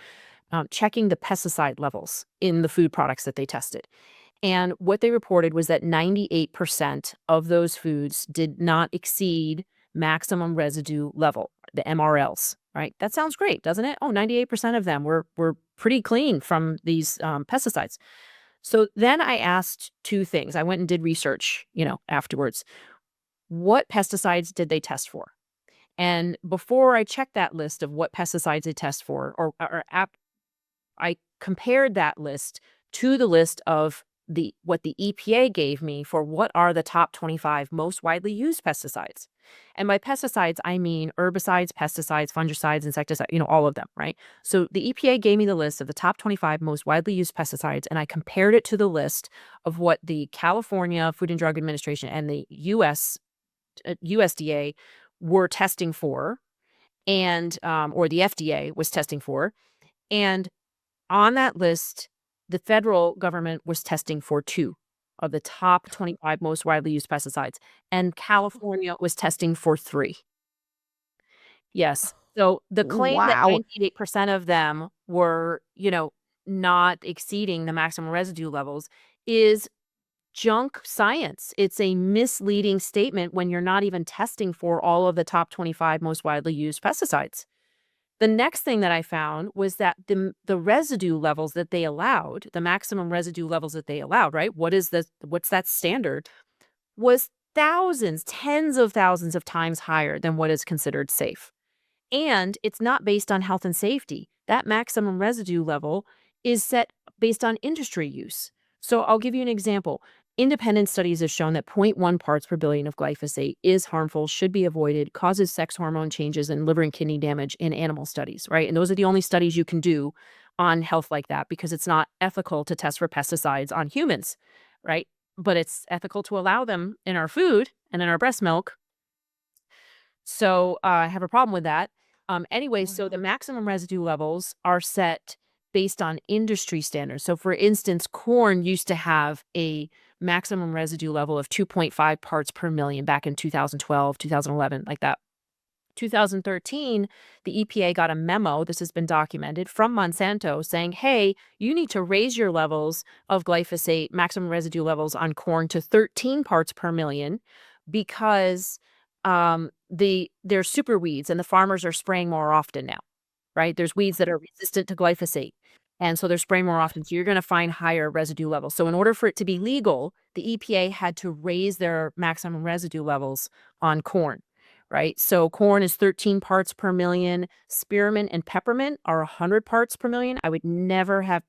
checking the pesticide levels in the food products that they tested. And what they reported was that 98% of those foods did not exceed maximum residue level, the MRLs, right? That sounds great, doesn't it? Oh, 98% of them were pretty clean from these pesticides. So then I asked two things. I went and did research, afterwards. What pesticides did they test for? And before I checked that list of what pesticides they test for, I compared that list to the list of what the EPA gave me for what are the top 25 most widely used pesticides. And by pesticides, I mean herbicides, pesticides, fungicides, insecticides, all of them, right? So the EPA gave me the list of the top 25 most widely used pesticides, and I compared it to the list of what the California Food and Drug Administration and the USDA were testing for, and or the FDA was testing for. And on that list, the federal government was testing for 2 of the top 25 most widely used pesticides, and California was testing for 3. Yes. So the claim that wow. 98% of them were, not exceeding the maximum residue levels is junk science. It's a misleading statement when you're not even testing for all of the top 25 most widely used pesticides. The next thing that I found was that the residue levels that they allowed, the maximum residue levels that they allowed, right? What's that standard? Was thousands, tens of thousands of times higher than what is considered safe. And it's not based on health and safety. That maximum residue level is set based on industry use. So I'll give you an example. Independent studies have shown that zero point 0.1 parts per billion of glyphosate is harmful, should be avoided, causes sex hormone changes and liver and kidney damage in animal studies, right? And those are the only studies you can do on health like that, because it's not ethical to test for pesticides on humans, right? But it's ethical to allow them in our food and in our breast milk. So I have a problem with that. Anyway, so the maximum residue levels are set based on industry standards. So, for instance, corn used to have a maximum residue level of 2.5 parts per million back in 2012, 2011, like that. 2013, the EPA got a memo, this has been documented, from Monsanto saying, hey, you need to raise your levels of glyphosate, maximum residue levels on corn, to 13 parts per million, because there's super weeds and the farmers are spraying more often now, right? There's weeds that are resistant to glyphosate. And so they're spraying more often. So you're going to find higher residue levels. So in order for it to be legal, the EPA had to raise their maximum residue levels on corn, right? So corn is 13 parts per million. Spearmint and peppermint are 100 parts per million. I would never have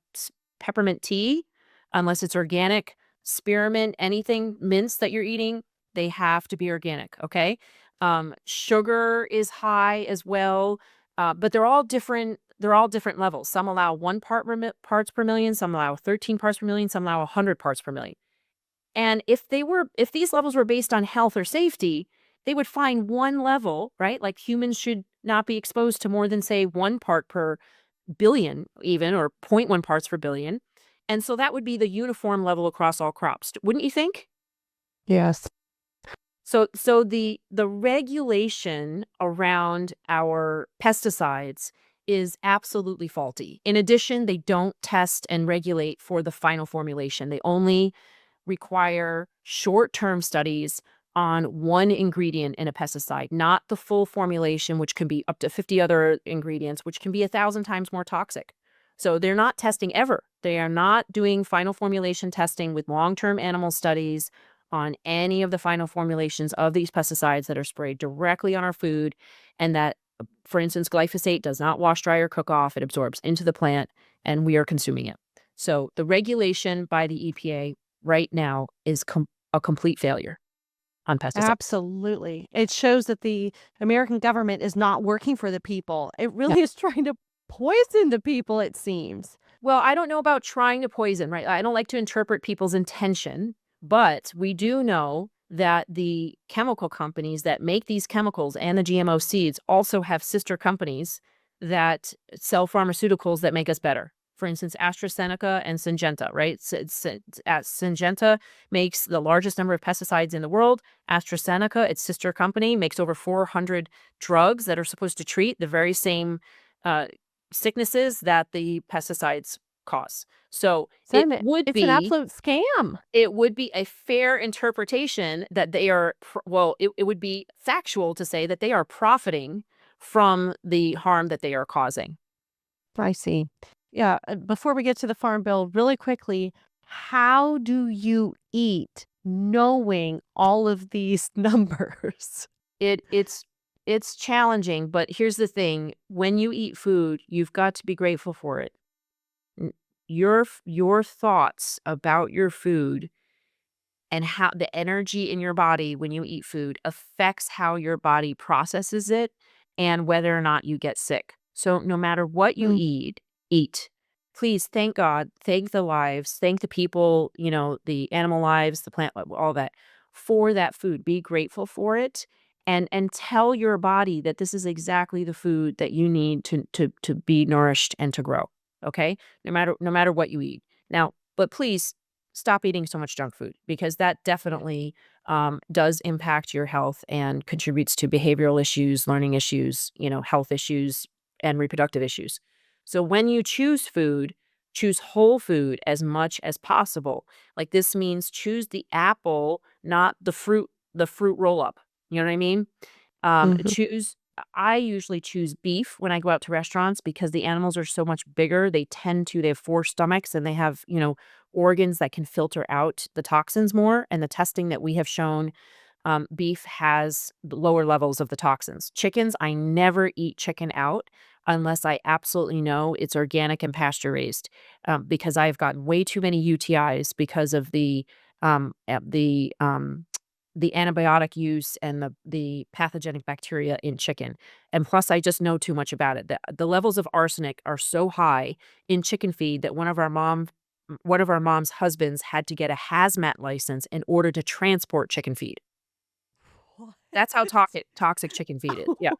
peppermint tea unless it's organic. Spearmint, anything mints that you're eating, they have to be organic, okay? Sugar is high as well, but they're all different. They're all different levels. Some allow parts per million, some allow 13 parts per million, some allow 100 parts per million. And if these levels were based on health or safety, they would find one level, right? Like humans should not be exposed to more than, say, 1 part per billion, even, or 0.1 parts per billion. And so that would be the uniform level across all crops, wouldn't you think? Yes. So the regulation around our pesticides is absolutely faulty. In addition, they don't test and regulate for the final formulation. They only require short-term studies on one ingredient in a pesticide, not the full formulation, which can be up to 50 other ingredients, which can be 1,000 times more toxic. So they're not testing ever. They are not doing final formulation testing with long-term animal studies on any of the final formulations of these pesticides that are sprayed directly on our food. And that, for instance, glyphosate does not wash, dry, or cook off. It absorbs into the plant, and we are consuming it. So the regulation by the EPA right now is a complete failure on pesticides. Absolutely. It shows that the American government is not working for the people. It Yeah. really is trying to poison the people, it seems. Well, I don't know about trying to poison, right? I don't like to interpret people's intention, but we do know that the chemical companies that make these chemicals and the GMO seeds also have sister companies that sell pharmaceuticals that make us better. For instance, AstraZeneca and Syngenta, right? Syngenta makes the largest number of pesticides in the world. AstraZeneca, its sister company, makes over 400 drugs that are supposed to treat the very same uh, sicknesses that the pesticides cause. So It's an absolute scam. it would be a fair interpretation that they are, it would be factual to say that they are profiting from the harm that they are causing. I see. Yeah. Before we get to the Farm Bill, really quickly, how do you eat knowing all of these numbers? It's challenging, but here's the thing. When you eat food, you've got to be grateful for it. Your thoughts about your food and how the energy in your body when you eat food affects how your body processes it and whether or not you get sick. So no matter what you Mm. eat. Please thank God, thank the lives, thank the people, the animal lives, the plant, all that for that food. Be grateful for it and tell your body that this is exactly the food that you need to be nourished and to grow. Okay? No matter what you eat. Now, but please stop eating so much junk food because that definitely does impact your health and contributes to behavioral issues, learning issues, health issues, and reproductive issues. So when you choose food, choose whole food as much as possible. Like this means choose the apple, not the fruit roll up. You know what I mean? Mhm. I usually choose beef when I go out to restaurants because the animals are so much bigger. They have 4 stomachs and they have, organs that can filter out the toxins more. And the testing that we have shown, beef has lower levels of the toxins. Chickens, I never eat chicken out unless I absolutely know it's organic and pasture raised, because I've gotten way too many UTIs because of um, uh, the um, the antibiotic use and the pathogenic bacteria in chicken. And plus, I just know too much about it. The levels of arsenic are so high in chicken feed that one of our mom's husbands had to get a hazmat license in order to transport chicken feed. What? That's how toxic chicken feed is. Yeah.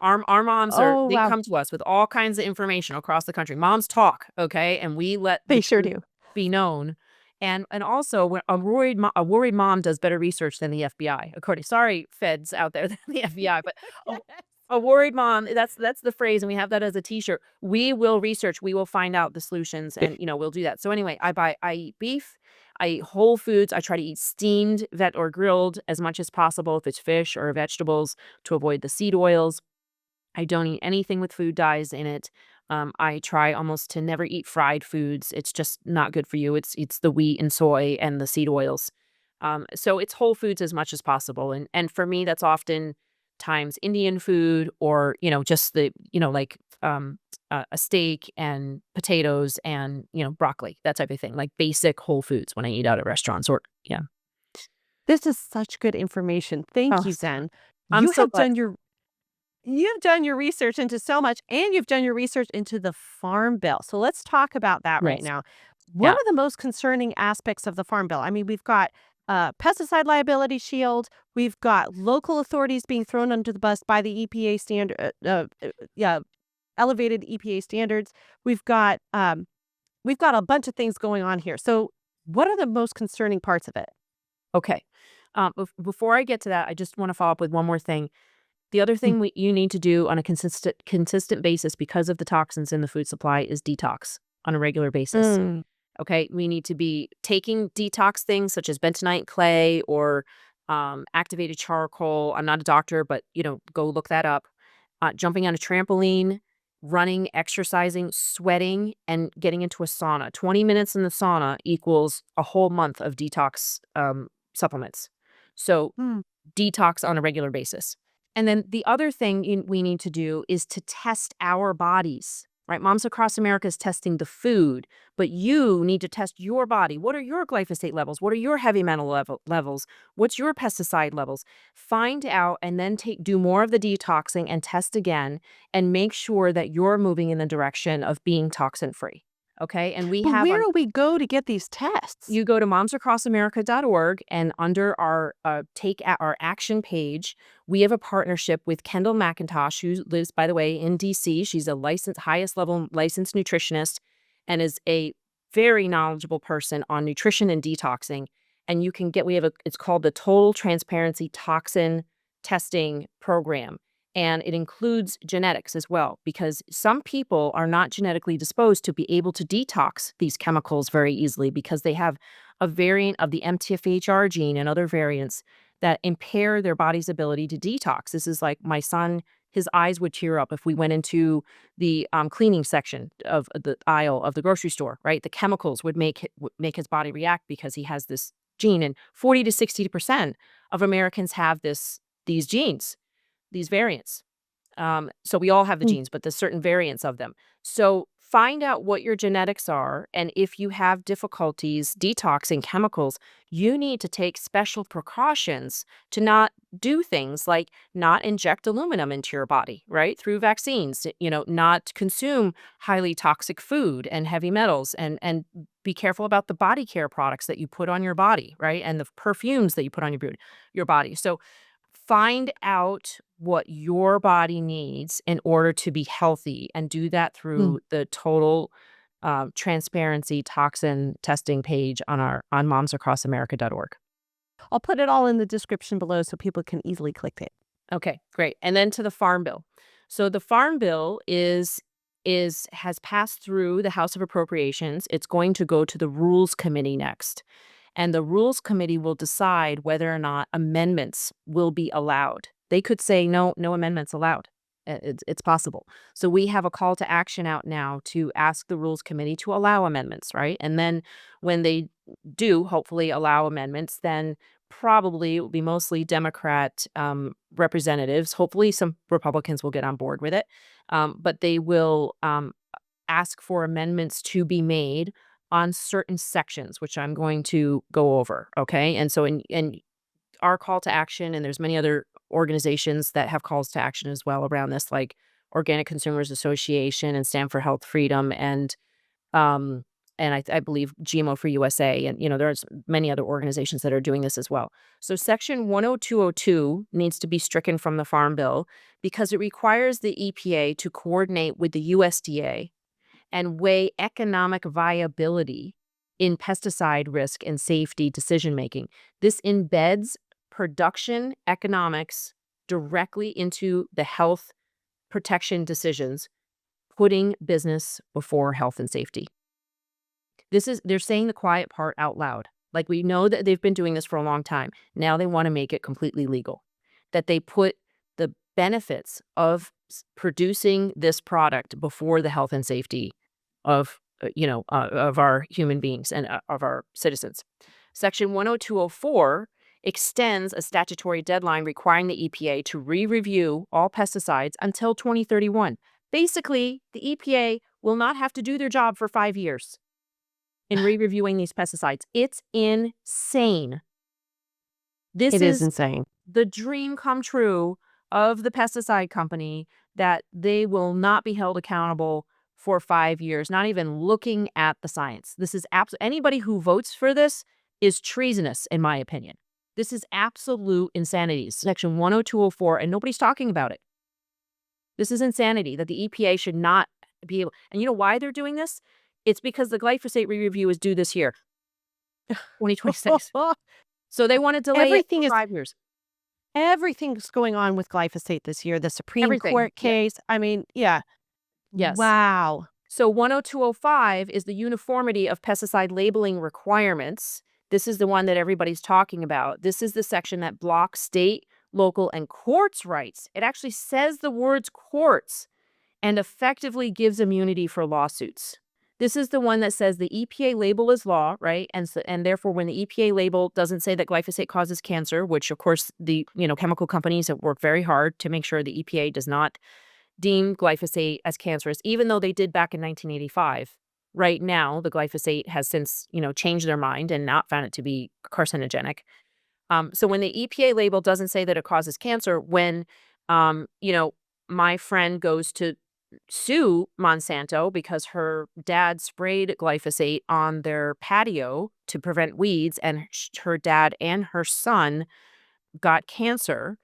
Our moms Oh, they wow. come to us with all kinds of information across the country. Moms talk, okay? And we let the They sure truth do. be known. And also when a worried mom does better research than the FBI. According sorry, feds out there than the FBI, but a, Yes. a worried mom, that's the phrase, and we have that as a t-shirt. We will research, we will find out the solutions, and we'll do that. So anyway, I eat beef, I eat whole foods, I try to eat steamed vet or grilled as much as possible if it's fish or vegetables to avoid the seed oils. I don't eat anything with food dyes in it. I try almost to never eat fried foods. It's just not good for you. It's the wheat and soy and the seed oils. So it's whole foods as much as possible. And for me, that's often times Indian food or, just like a steak and potatoes and, broccoli, that type of thing, like basic whole foods when I eat out at restaurants or, yeah. This is such good information. Thank Oh, you, Zen. I'm You so have glad. done your You've done your research into so much, and you've done your research into the Farm Bill. So let's talk about that right Yes. now. What Yeah. are the most concerning aspects of the Farm Bill? I mean, we've got pesticide liability shield. We've got local authorities being thrown under the bus by the EPA yeah, elevated EPA standards. We've got a bunch of things going on here. So, what are the most concerning parts of it? Okay. Before I get to that, I just want to follow up with one more thing. The other Mm. thing you need to do on a consistent basis because of the toxins in the food supply is detox on a regular basis. Mm. Okay, we need to be taking detox things such as bentonite clay or activated charcoal. I'm not a doctor, but go look that up. Jumping on a trampoline, running, exercising, sweating, and getting into a sauna. 20 minutes in the sauna equals a whole month of detox supplements. So Mm. detox on a regular basis. And then the other thing we need to do is to test our bodies, right? Moms Across America is testing the food, but you need to test your body. What are your glyphosate levels? What are your heavy metal levels? What's your pesticide levels? Find out and then do more of the detoxing and test again and make sure that you're moving in the direction of being toxin free. Okay. And we But have where on do we go to get these tests? you go to momsacrossamerica.org and under our our action page, we have a partnership with Kendall McIntosh, who lives, by the way, in DC. She's a highest level licensed nutritionist and is a very knowledgeable person on nutrition and detoxing. And it's called the Total Transparency Toxin Testing Program. And it includes genetics as well, because some people are not genetically disposed to be able to detox these chemicals very easily because they have a variant of the MTFHR gene and other variants that impair their body's ability to detox. This is like my son, his eyes would tear up if we went into the cleaning section of the aisle of the grocery store, right? The chemicals would make his body react because he has this gene. And 40 to 60% of Americans have these genes, these variants. So we all have the Mm. genes, but there's certain variants of them. So find out what your genetics are. And if you have difficulties detoxing chemicals, you need to take special precautions to not do things like not inject aluminum into your body, right? Through vaccines, not consume highly toxic food and heavy metals and be careful about the body care products that you put on your body, right? And the perfumes that you put on your body. So find out what your body needs in order to be healthy and do that Mm. through the total transparency toxin testing page on momsacrossamerica.org. I'll put it all in the description below so people can easily click it. Okay, great. And then to the Farm Bill. So the Farm Bill has passed through the House of Appropriations. It's going to go to the Rules Committee next. And the Rules Committee will decide whether or not amendments will be allowed. They could say, no, no amendments allowed. It's possible. So we have a call to action out now to ask the Rules Committee to allow amendments, right? And then when they do hopefully allow amendments, then probably it will be mostly Democrat representatives. Hopefully some Republicans will get on board with it. But they will ask for amendments to be made on certain sections, which I'm going to go over. Okay. And so in our call to action, and there's many other organizations that have calls to action as well around this, like Organic Consumers Association and Stand for Health Freedom um I believe GMO for USA. And there's many other organizations that are doing this as well. So section 10202 needs to be stricken from the Farm Bill because it requires the EPA to coordinate with the USDA and weigh economic viability in pesticide risk and safety decision making. This embeds production economics directly into the health protection decisions, putting business before health and safety. They're saying the quiet part out loud. Like, we know that they've been doing this for a long time. Now they want to make it completely legal. That they put the benefits of producing this product before the health and safety of of our human beings and of our citizens. Section 10204 extends a statutory deadline requiring the EPA to re-review all pesticides until 2031. Basically, the EPA will not have to do their job for 5 years in re-reviewing these pesticides. It's insane. This It is is insane. the dream come true of the pesticide company, that they will not be held accountable for 5 years, not even looking at the science. This is anybody who votes for this is treasonous, in my opinion. This is absolute insanity. Section 10204, and nobody's talking about it. This is insanity that the EPA should not be able. And you know why they're doing this? It's because the glyphosate re-review is due this year, 2026. So they want to delay it Everything for is 5 years. Everything's going on with glyphosate this year. The Supreme Everything. Court Yeah. case. I mean, yeah. Yes. Wow. So 10205 is the uniformity of pesticide labeling requirements. This is the one that everybody's talking about. This is the section that blocks state, local, and courts' rights. It actually says the words courts and effectively gives immunity for lawsuits. This is the one that says the EPA label is law, right? And therefore, when the EPA label doesn't say that glyphosate causes cancer, which of course the chemical companies have worked very hard to make sure the EPA does not deem glyphosate as cancerous, even though they did back in 1985. Right now, the glyphosate has since changed their mind and not found it to be carcinogenic. So when the EPA label doesn't say that it causes cancer, when my friend goes to sue Monsanto because her dad sprayed glyphosate on their patio to prevent weeds, and her dad and her son got cancer,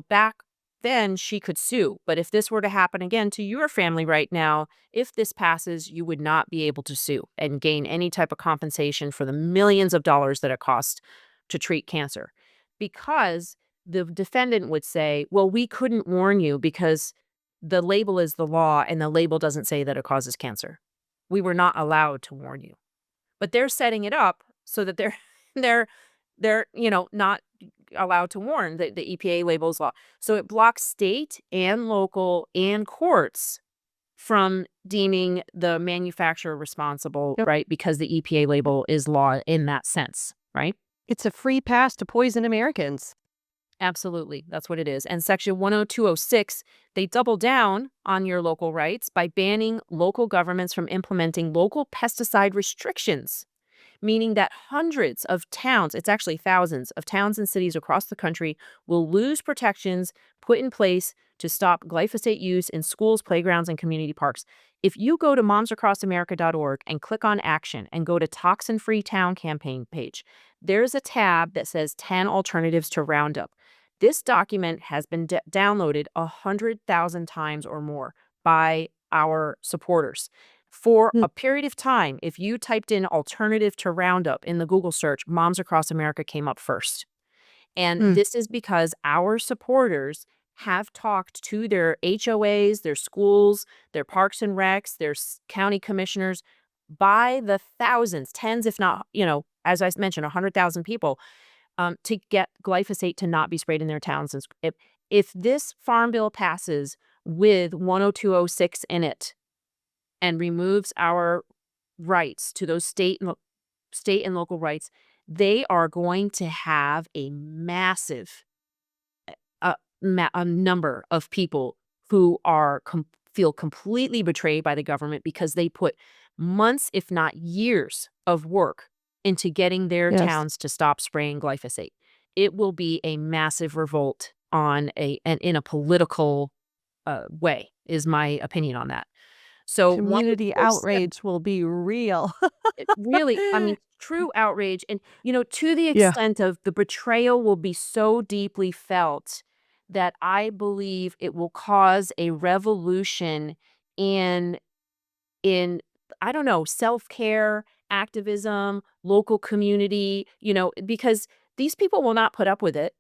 back then she could sue. But if this were to happen again to your family right now, if this passes, you would not be able to sue and gain any type of compensation for the millions of dollars that it costs to treat cancer. Because the defendant would say, well, we couldn't warn you because the label is the law and the label doesn't say that it causes cancer. We were not allowed to warn you. But they're setting it up so that they're not allowed to warn. The EPA labels law. So it blocks state and local and courts from deeming the manufacturer responsible, Yep. right? Because the EPA label is law in that sense, right? It's a free pass to poison Americans. Absolutely. That's what it is. And section 10206, they double down on your local rights by banning local governments from implementing local pesticide restrictions, meaning that hundreds of towns, it's actually thousands of towns and cities across the country, will lose protections put in place to stop glyphosate use in schools, playgrounds, and community parks. If you go to momsacrossamerica.org and click on action and go to Toxin Free Town campaign page, there's a tab that says 10 alternatives to Roundup. This document has been downloaded 100,000 times or more by our supporters. For a period of time, if you typed in alternative to Roundup in the Google search, Moms Across America came up first. And this is because our supporters have talked to their HOAs, their schools, their parks and recs, their county commissioners by the thousands, tens, if not, as I mentioned, 100,000 people to get glyphosate to not be sprayed in their towns. If this farm bill passes with 10206 in it and removes our rights to those state and local rights, they are going to have a massive a number of people who feel completely betrayed by the government because they put months, if not years, of work into getting their towns to stop spraying glyphosate. It will be a massive revolt in a political way, is my opinion on that. So Community outrage will be real. really, I mean, true outrage. And, to the Yeah. extent of the betrayal will be so deeply felt that I believe it will cause a revolution in, I don't know, self-care, activism, local community, because these people will not put up with it.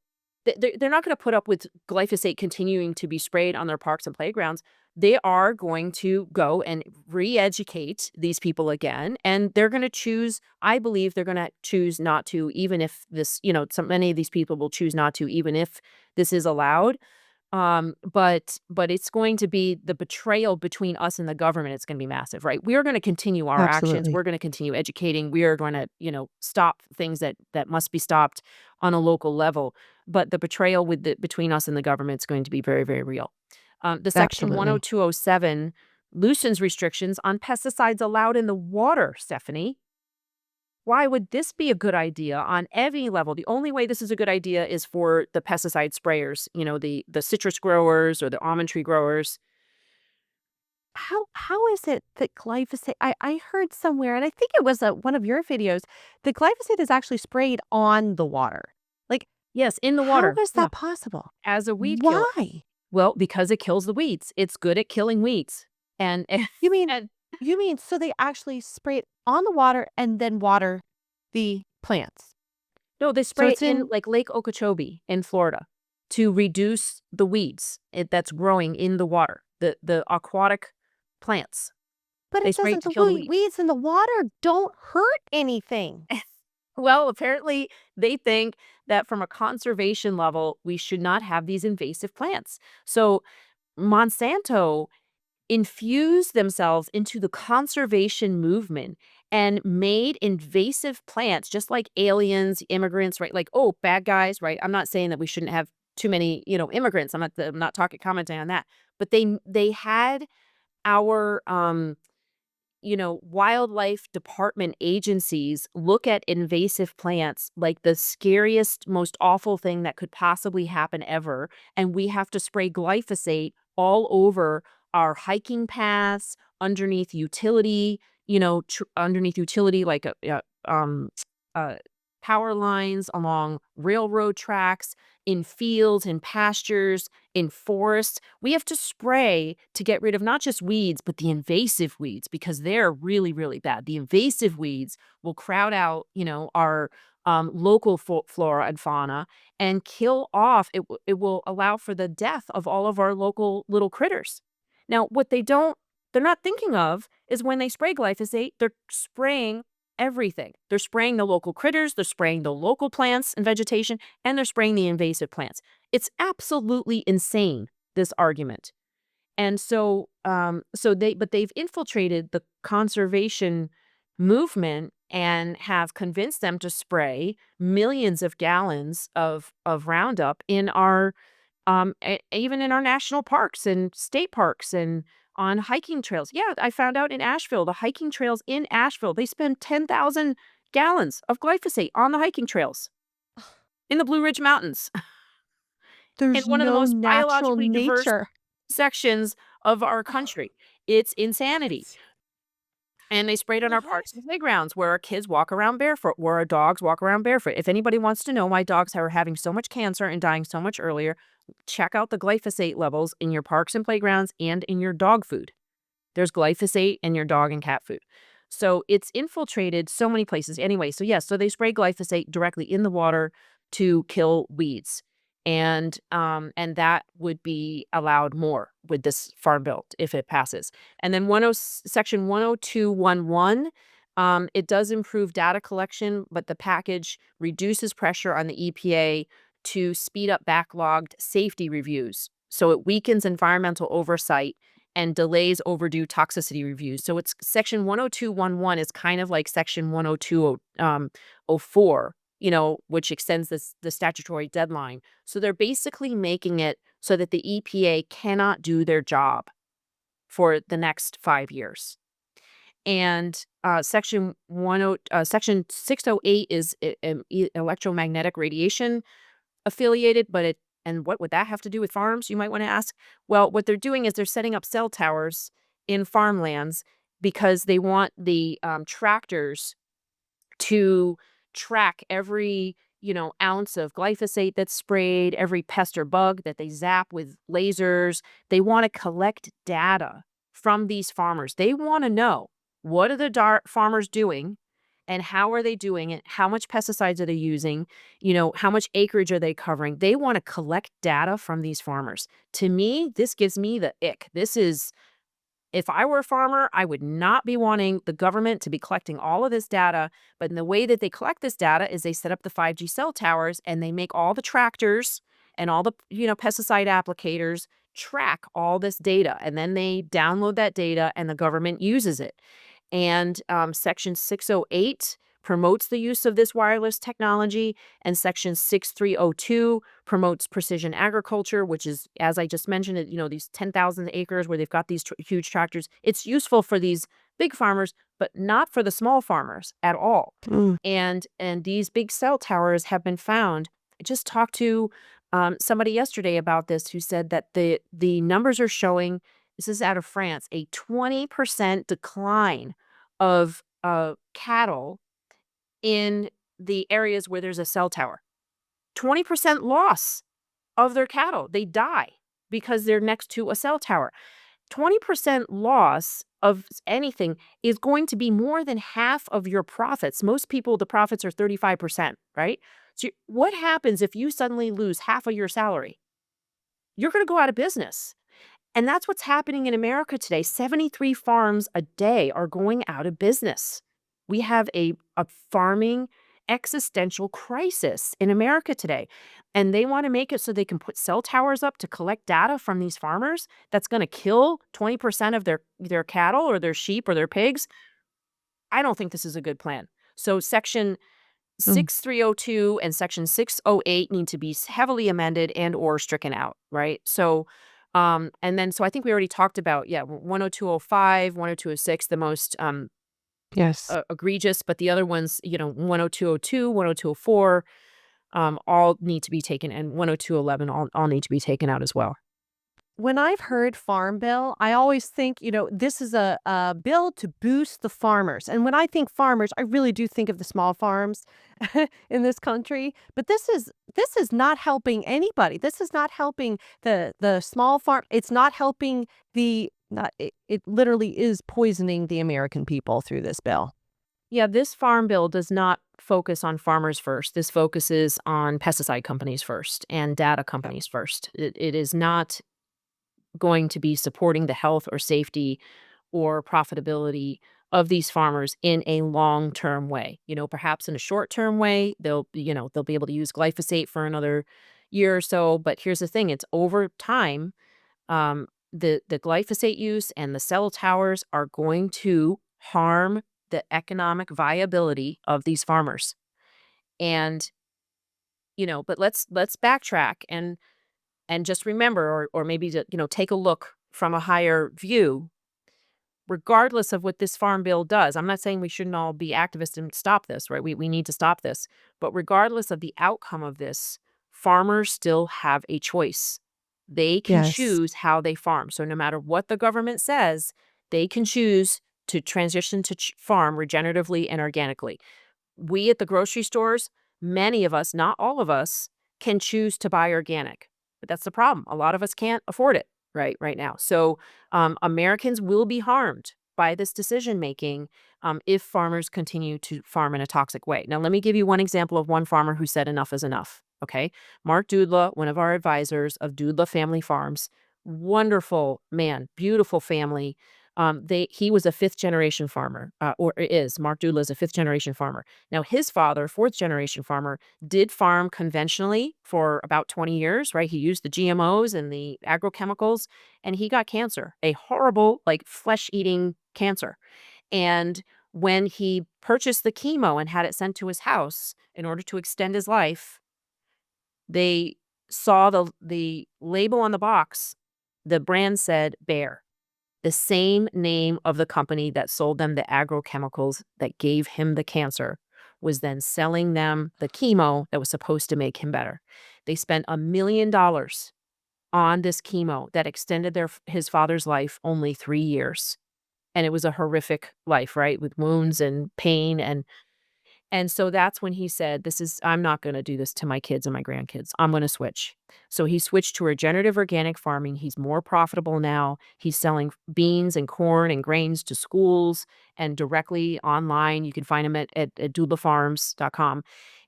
They're not going to put up with glyphosate continuing to be sprayed on their parks and playgrounds. They are going to go and re-educate these people again. And they're going to choose, I believe they're going to choose not to, even if this, many of these people will choose not to, even if this is allowed. But it's going to be the betrayal between us and the government. It's going to be massive, right? We are going to continue our actions. Absolutely. We're going to continue educating. We are going to, stop things that must be stopped on a local level. But the betrayal between us and the government is going to be very, very real. The Section Absolutely. 10207 loosens restrictions on pesticides allowed in the water, Stephanie. Why would this be a good idea on any level? The only way this is a good idea is for the pesticide sprayers, the citrus growers or the almond tree growers. How is it that glyphosate I heard somewhere, and I think it was one of your videos, that glyphosate is actually sprayed on the water. Like, Yes, in the how water. is Yeah, that possible? as a weed killer. Why? Well, because it kills the weeds. It's good at killing weeds. And You mean and you mean so they actually spray it on the water and then water the plants? no, they So spray it it's in in like Lake Okeechobee in Florida to reduce the weeds that's growing in the water, the aquatic plants. but They it spray it doesn't to the kill the weeds. weeds in the water don't hurt anything. Well, apparently they think that from a conservation level, we should not have these invasive plants. So Monsanto infused themselves into the conservation movement and made invasive plants just like aliens, immigrants, right? Like, oh, bad guys, right? I'm not saying that we shouldn't have too many, immigrants. I'm not talking commenting on that. But they had our wildlife department agencies look at invasive plants like the scariest, most awful thing that could possibly happen ever. And we have to spray glyphosate all over our hiking paths, underneath utility like uh, power lines, along railroad tracks, in fields, in pastures, in forests. We have to spray to get rid of not just weeds, but the invasive weeds because they're really, really bad. The invasive weeds will crowd out, our local flora and fauna and kill off. It will allow for the death of all of our local little critters. Now, they're not thinking of is when they spray glyphosate, they're spraying everything. They're spraying the local critters, they're spraying the local plants and vegetation, and they're spraying the invasive plants. It's absolutely insane, this argument. And but they've infiltrated the conservation movement and have convinced them to spray millions of gallons of Roundup in our even in our national parks and state parks and on hiking trails. Yeah, I found out in Asheville, the hiking trails in Asheville, they spend 10,000 gallons of glyphosate on the hiking trails in the Blue Ridge Mountains in There's one of the no most natural biologically diverse nature. sections of our country. It's insanity. What? And they sprayed on our What? parks and playgrounds where our kids walk around barefoot, where our dogs walk around barefoot. If anybody wants to know why dogs are having so much cancer and dying so much earlier, check out the glyphosate levels in your parks and playgrounds and in your dog food. There's glyphosate in your dog and cat food. So it's infiltrated so many places. Anyway, so yes, so they spray glyphosate directly in the water to kill weeds. And that would be allowed more with this farm bill if it passes. And then section 10211, it does improve data collection, but the package reduces pressure on the EPA to speed up backlogged safety reviews. So it weakens environmental oversight and delays overdue toxicity reviews. So it's section 10211 is kind of like section 10204, which extends the statutory deadline. So they're basically making it so that the EPA cannot do their job for the next 5 years. And section 608 is electromagnetic radiation affiliated, and what would that have to do with farms, you might want to ask? Well, what they're doing is they're setting up cell towers in farmlands because they want the tractors to track every, ounce of glyphosate that's sprayed, every pest or bug that they zap with lasers. They want to collect data from these farmers. They want to know, what are the farmers doing and how are they doing it? How much pesticides are they using? How much acreage are they covering? They want to collect data from these farmers. To me, this gives me the ick. If I were a farmer, I would not be wanting the government to be collecting all of this data. But in the way that they collect this data is they set up the 5G cell towers and they make all the tractors And all the, pesticide applicators track all this data, and then they download that data and the government uses it. And Section 608 promotes the use of this wireless technology, and Section 6302 promotes precision agriculture, which is, as I just mentioned, these 10,000 acres where they've got these huge tractors. It's useful for these big farmers, but not for the small farmers at all. Mm. And these big cell towers have been found. I just talked to somebody yesterday about this who said that the numbers are showing, this is out of France, a 20% decline of cattle in the areas where there's a cell tower. 20% loss of their cattle. They die because they're next to a cell tower. 20% loss of anything is going to be more than half of your profits. Most people, the profits are 35%, right? So what happens if you suddenly lose half of your salary? You're going to go out of business. And that's what's happening in America today. 73 farms a day are going out of business. We have a farming existential crisis in America today. And they want to make it so they can put cell towers up to collect data from these farmers that's going to kill 20% of their cattle or their sheep or their pigs. I don't think this is a good plan. So Section Mm. 6302 and Section 608 need to be heavily amended and or stricken out, right? So and then so I think we already talked about 10205, 10206, the most Yes. egregious, but the other ones, 10202, 10204, all need to be taken, and 10211 all need to be taken out as well. When I've heard farm bill, I always think, this is a bill to boost the farmers. And when I think farmers, I really do think of the small farms in this country. But this is not helping anybody. This is not helping the small farm. It's not helping the not it literally is poisoning the American people through this bill. Yeah, this farm bill does not focus on farmers first. This focuses on pesticide companies first and data companies first. It is not going to be supporting the health or safety or profitability of these farmers in a long-term way. Perhaps in a short-term way, they'll be able to use glyphosate for another year or so. But here's the thing: it's over time. The glyphosate use and the cell towers are going to harm the economic viability of these farmers. And but let's backtrack and just remember, or maybe to, take a look from a higher view, regardless of what this farm bill does. I'm not saying we shouldn't all be activists and stop this, right? We need to stop this. But regardless of the outcome of this, farmers still have a choice. They can Yes. choose how they farm. So no matter what the government says, they can choose to transition to farm regeneratively and organically. We at the grocery stores, many of us, not all of us, can choose to buy organic. But that's the problem. A lot of us can't afford it right now. So Americans will be harmed by this decision making if farmers continue to farm in a toxic way. Now, let me give you one example of one farmer who said enough is enough. Okay. Mark Dudla, one of our advisors of Dudla Family Farms, wonderful man, beautiful family. He was a fifth generation farmer, or is. Mark Dudla is a fifth generation farmer. Now, his father, fourth generation farmer, did farm conventionally for about 20 years, right? He used the GMOs and the agrochemicals, and he got cancer, a horrible, like flesh eating cancer. And when he purchased the chemo and had it sent to his house in order to extend his life, they saw the label on the box. The brand said Bayer, the same name of the company that sold them the agrochemicals that gave him the cancer, was then selling them the chemo that was supposed to make him better. They spent $1 million on this chemo that extended his father's life only 3 years. And it was a horrific life, right? With wounds and pain. And so that's when he said, I'm not going to do this to my kids and my grandkids. I'm going to switch. So he switched to regenerative organic farming. He's more profitable now. He's selling beans and corn and grains to schools and directly online. You can find him at doodlefarms.com.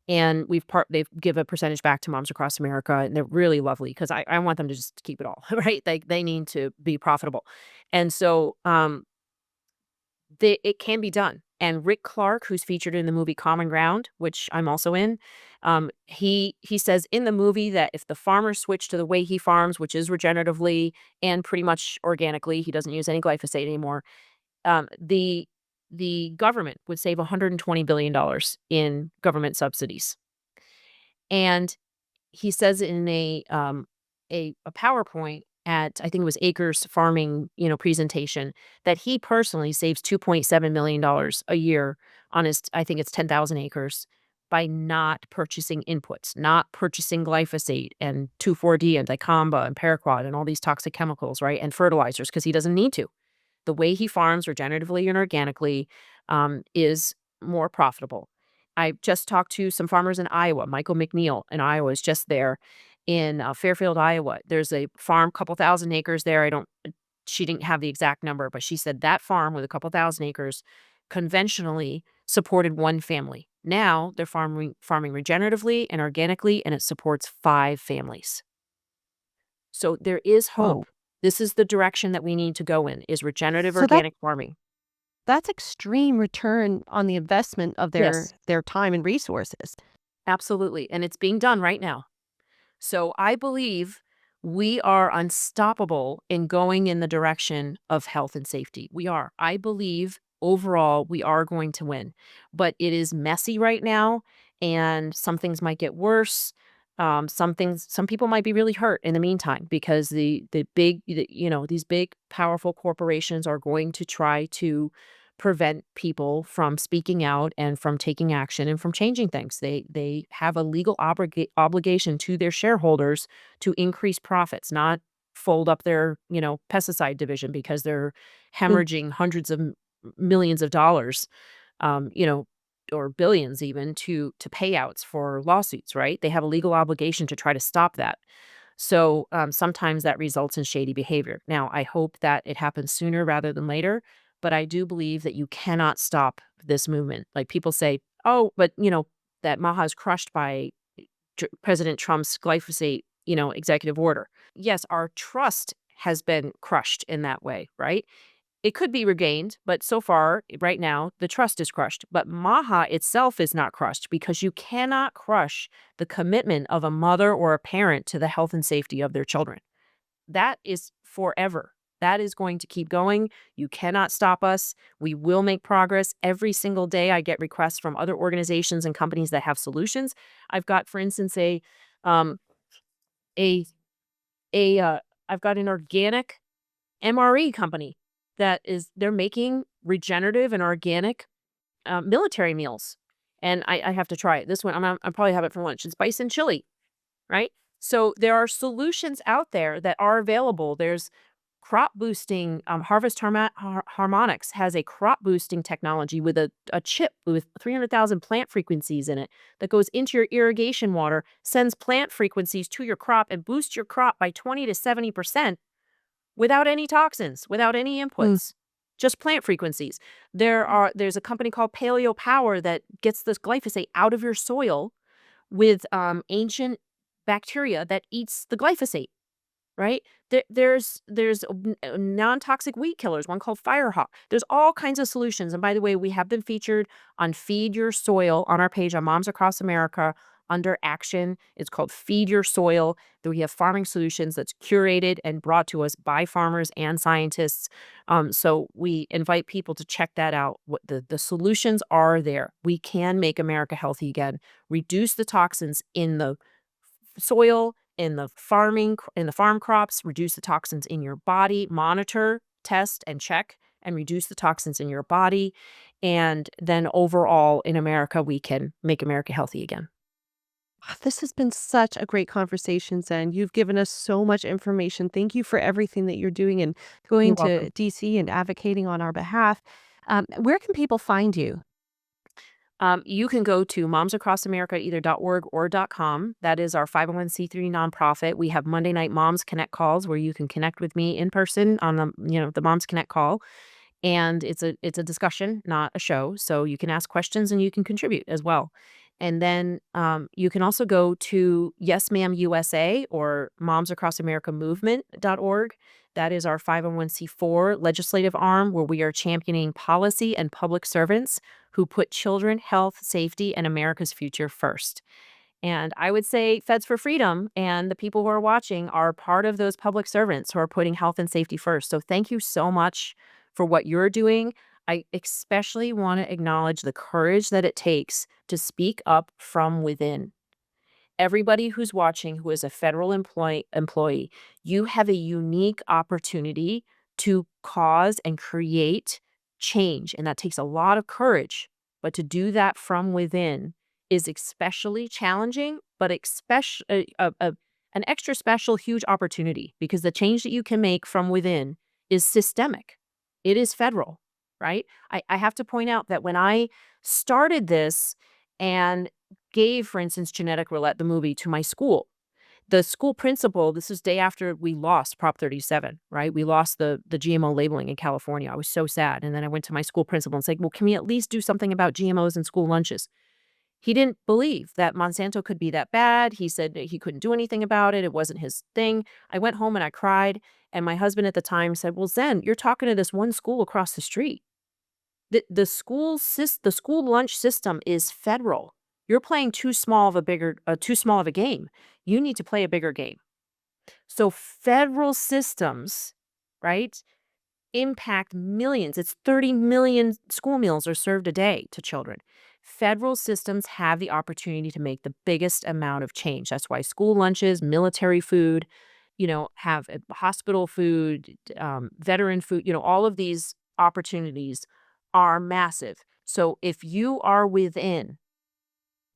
And they give a percentage back to moms across America. And they're really lovely because I want them to just keep it all, right? They need to be profitable. And so it can be done. And Rick Clark, who's featured in the movie Common Ground, which I'm also in, he says in the movie that if the farmers switch to the way he farms, which is regeneratively and pretty much organically, he doesn't use any glyphosate anymore. The government would save $120 billion in government subsidies. And he says in a PowerPoint at, I think it was Acres Farming, presentation, that he personally saves $2.7 million a year on his, I think it's 10,000 acres, by not purchasing inputs, not purchasing glyphosate and 2,4-D and dicamba and paraquat and all these toxic chemicals, right? And fertilizers, because he doesn't need to. The way he farms regeneratively and organically is more profitable. I just talked to some farmers in Iowa. Michael McNeil in Iowa is just there in Fairfield, Iowa. There's a farm, couple thousand acres there. She didn't have the exact number, but she said that farm with a couple thousand acres conventionally supported one family. Now they're farming regeneratively and organically, and it supports 5 families. So there is hope. Whoa. This is the direction that we need to go in, is regenerative So organic farming. that's extreme return on the investment of Yes, their time and resources. absolutely. And it's being done right now. So I believe we are unstoppable in going in the direction of health and safety. We are. I believe overall we are going to win, but it is messy right now, and some things might get worse. Some people might be really hurt in the meantime because these big powerful corporations are going to try to prevent people from speaking out and from taking action and from changing things. They have a legal obligation to their shareholders to increase profits, not fold up their, pesticide division because they're Mm. hemorrhaging hundreds of millions of dollars, um, you know, or billions even to payouts for lawsuits, right? They have a legal obligation to try to stop that. So sometimes that results in shady behavior. Now, I hope that it happens sooner rather than later, but I do believe that you cannot stop this movement. Like people say, oh, but that Maha is crushed by President Trump's glyphosate, executive order. Yes, our trust has been crushed in that way, right? It could be regained, but so far, right now, the trust is crushed. But Maha itself is not crushed because you cannot crush the commitment of a mother or a parent to the health and safety of their children. That is forever. That is going to keep going. You cannot stop us. We will make progress. Every single day, I get requests from other organizations and companies that have solutions. I've got, for instance, um, a I've got an organic MRE company they're making regenerative and organic military meals. And I have to try it. This one, I'll probably have it for lunch. It's bison chili, right? So there are solutions out there that are available. There's crop boosting. Harmonics has a crop boosting technology with a chip with 300,000 plant frequencies in it that goes into your irrigation water, sends plant frequencies to your crop, and boosts your crop by 20 to 70% without any toxins, without any Mm. inputs, just plant frequencies. There's a company called Paleo Power that gets this glyphosate out of your soil with ancient bacteria that eats the glyphosate. Right? There's non-toxic weed killers, one called Firehawk. There's all kinds of solutions. And by the way, we have been featured on Feed Your Soil on our page on Moms Across America under Action. It's called Feed Your Soil. That we have farming solutions that's curated and brought to us by farmers and scientists. So we invite people to check that out. What the solutions are there. We can make America healthy again. Reduce the toxins in the soil, in the farm crops, reduce the toxins in your body, monitor, test, and check, and reduce the toxins in your body. And then overall in America, we can make America healthy again. This has been such a great conversation, Zen. You've given us so much information. Thank you for everything that you're doing and going You're to welcome. DC and advocating on our behalf. Where can people find you? You can go to momsacrossamerica either .org or .com. That is our 501c3 nonprofit. We have Monday night Moms Connect calls where you can connect with me in person on the Moms Connect call. And it's a discussion, not a show. So you can ask questions and you can contribute as well. And then you can also go to Yes Ma'am USA or momsacrossamericamovement.org. That is our 501c4 legislative arm where we are championing policy and public servants who put children, health, safety, and America's future first. And I would say Feds for Freedom and the people who are watching are part of those public servants who are putting health and safety first. So thank you so much for what you're doing. I especially want to acknowledge the courage that it takes to speak up from within. Everybody who's watching who is a federal employee, you have a unique opportunity to cause and create change. And that takes a lot of courage. But to do that from within is especially challenging, but an extra special, huge opportunity because the change that you can make from within is systemic. It is federal, right? I have to point out that when I started this and gave, for instance, Genetic Roulette, the movie, to my school. The school principal, this is day after we lost Prop 37, right? We lost the GMO labeling in California. I was so sad. And then I went to my school principal and said, well, can we at least do something about GMOs in school lunches? He didn't believe that Monsanto could be that bad. He said that he couldn't do anything about it. It wasn't his thing. I went home and I cried. And my husband at the time said, well, Zen, you're talking to this one school across the street. The school lunch system is federal. You're playing too small of a game. You need to play a bigger game. So federal systems, right, impact millions. It's 30 million school meals are served a day to children. Federal systems have the opportunity to make the biggest amount of change. That's why school lunches, military food, have hospital food, veteran food, all of these opportunities are massive. So if you are within,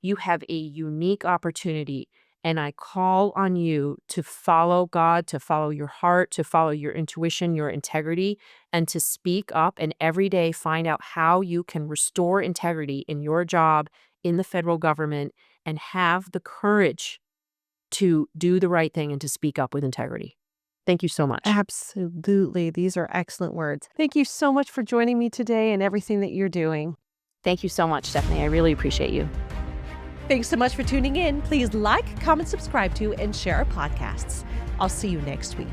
you have a unique opportunity. And I call on you to follow God, to follow your heart, to follow your intuition, your integrity, and to speak up and every day find out how you can restore integrity in your job, in the federal government, and have the courage to do the right thing and to speak up with integrity. Thank you so much. Absolutely. These are excellent words. Thank you so much for joining me today and everything that you're doing. Thank you so much, Stephanie. I really appreciate you. Thanks so much for tuning in. Please like, comment, subscribe to, and share our podcasts. I'll see you next week.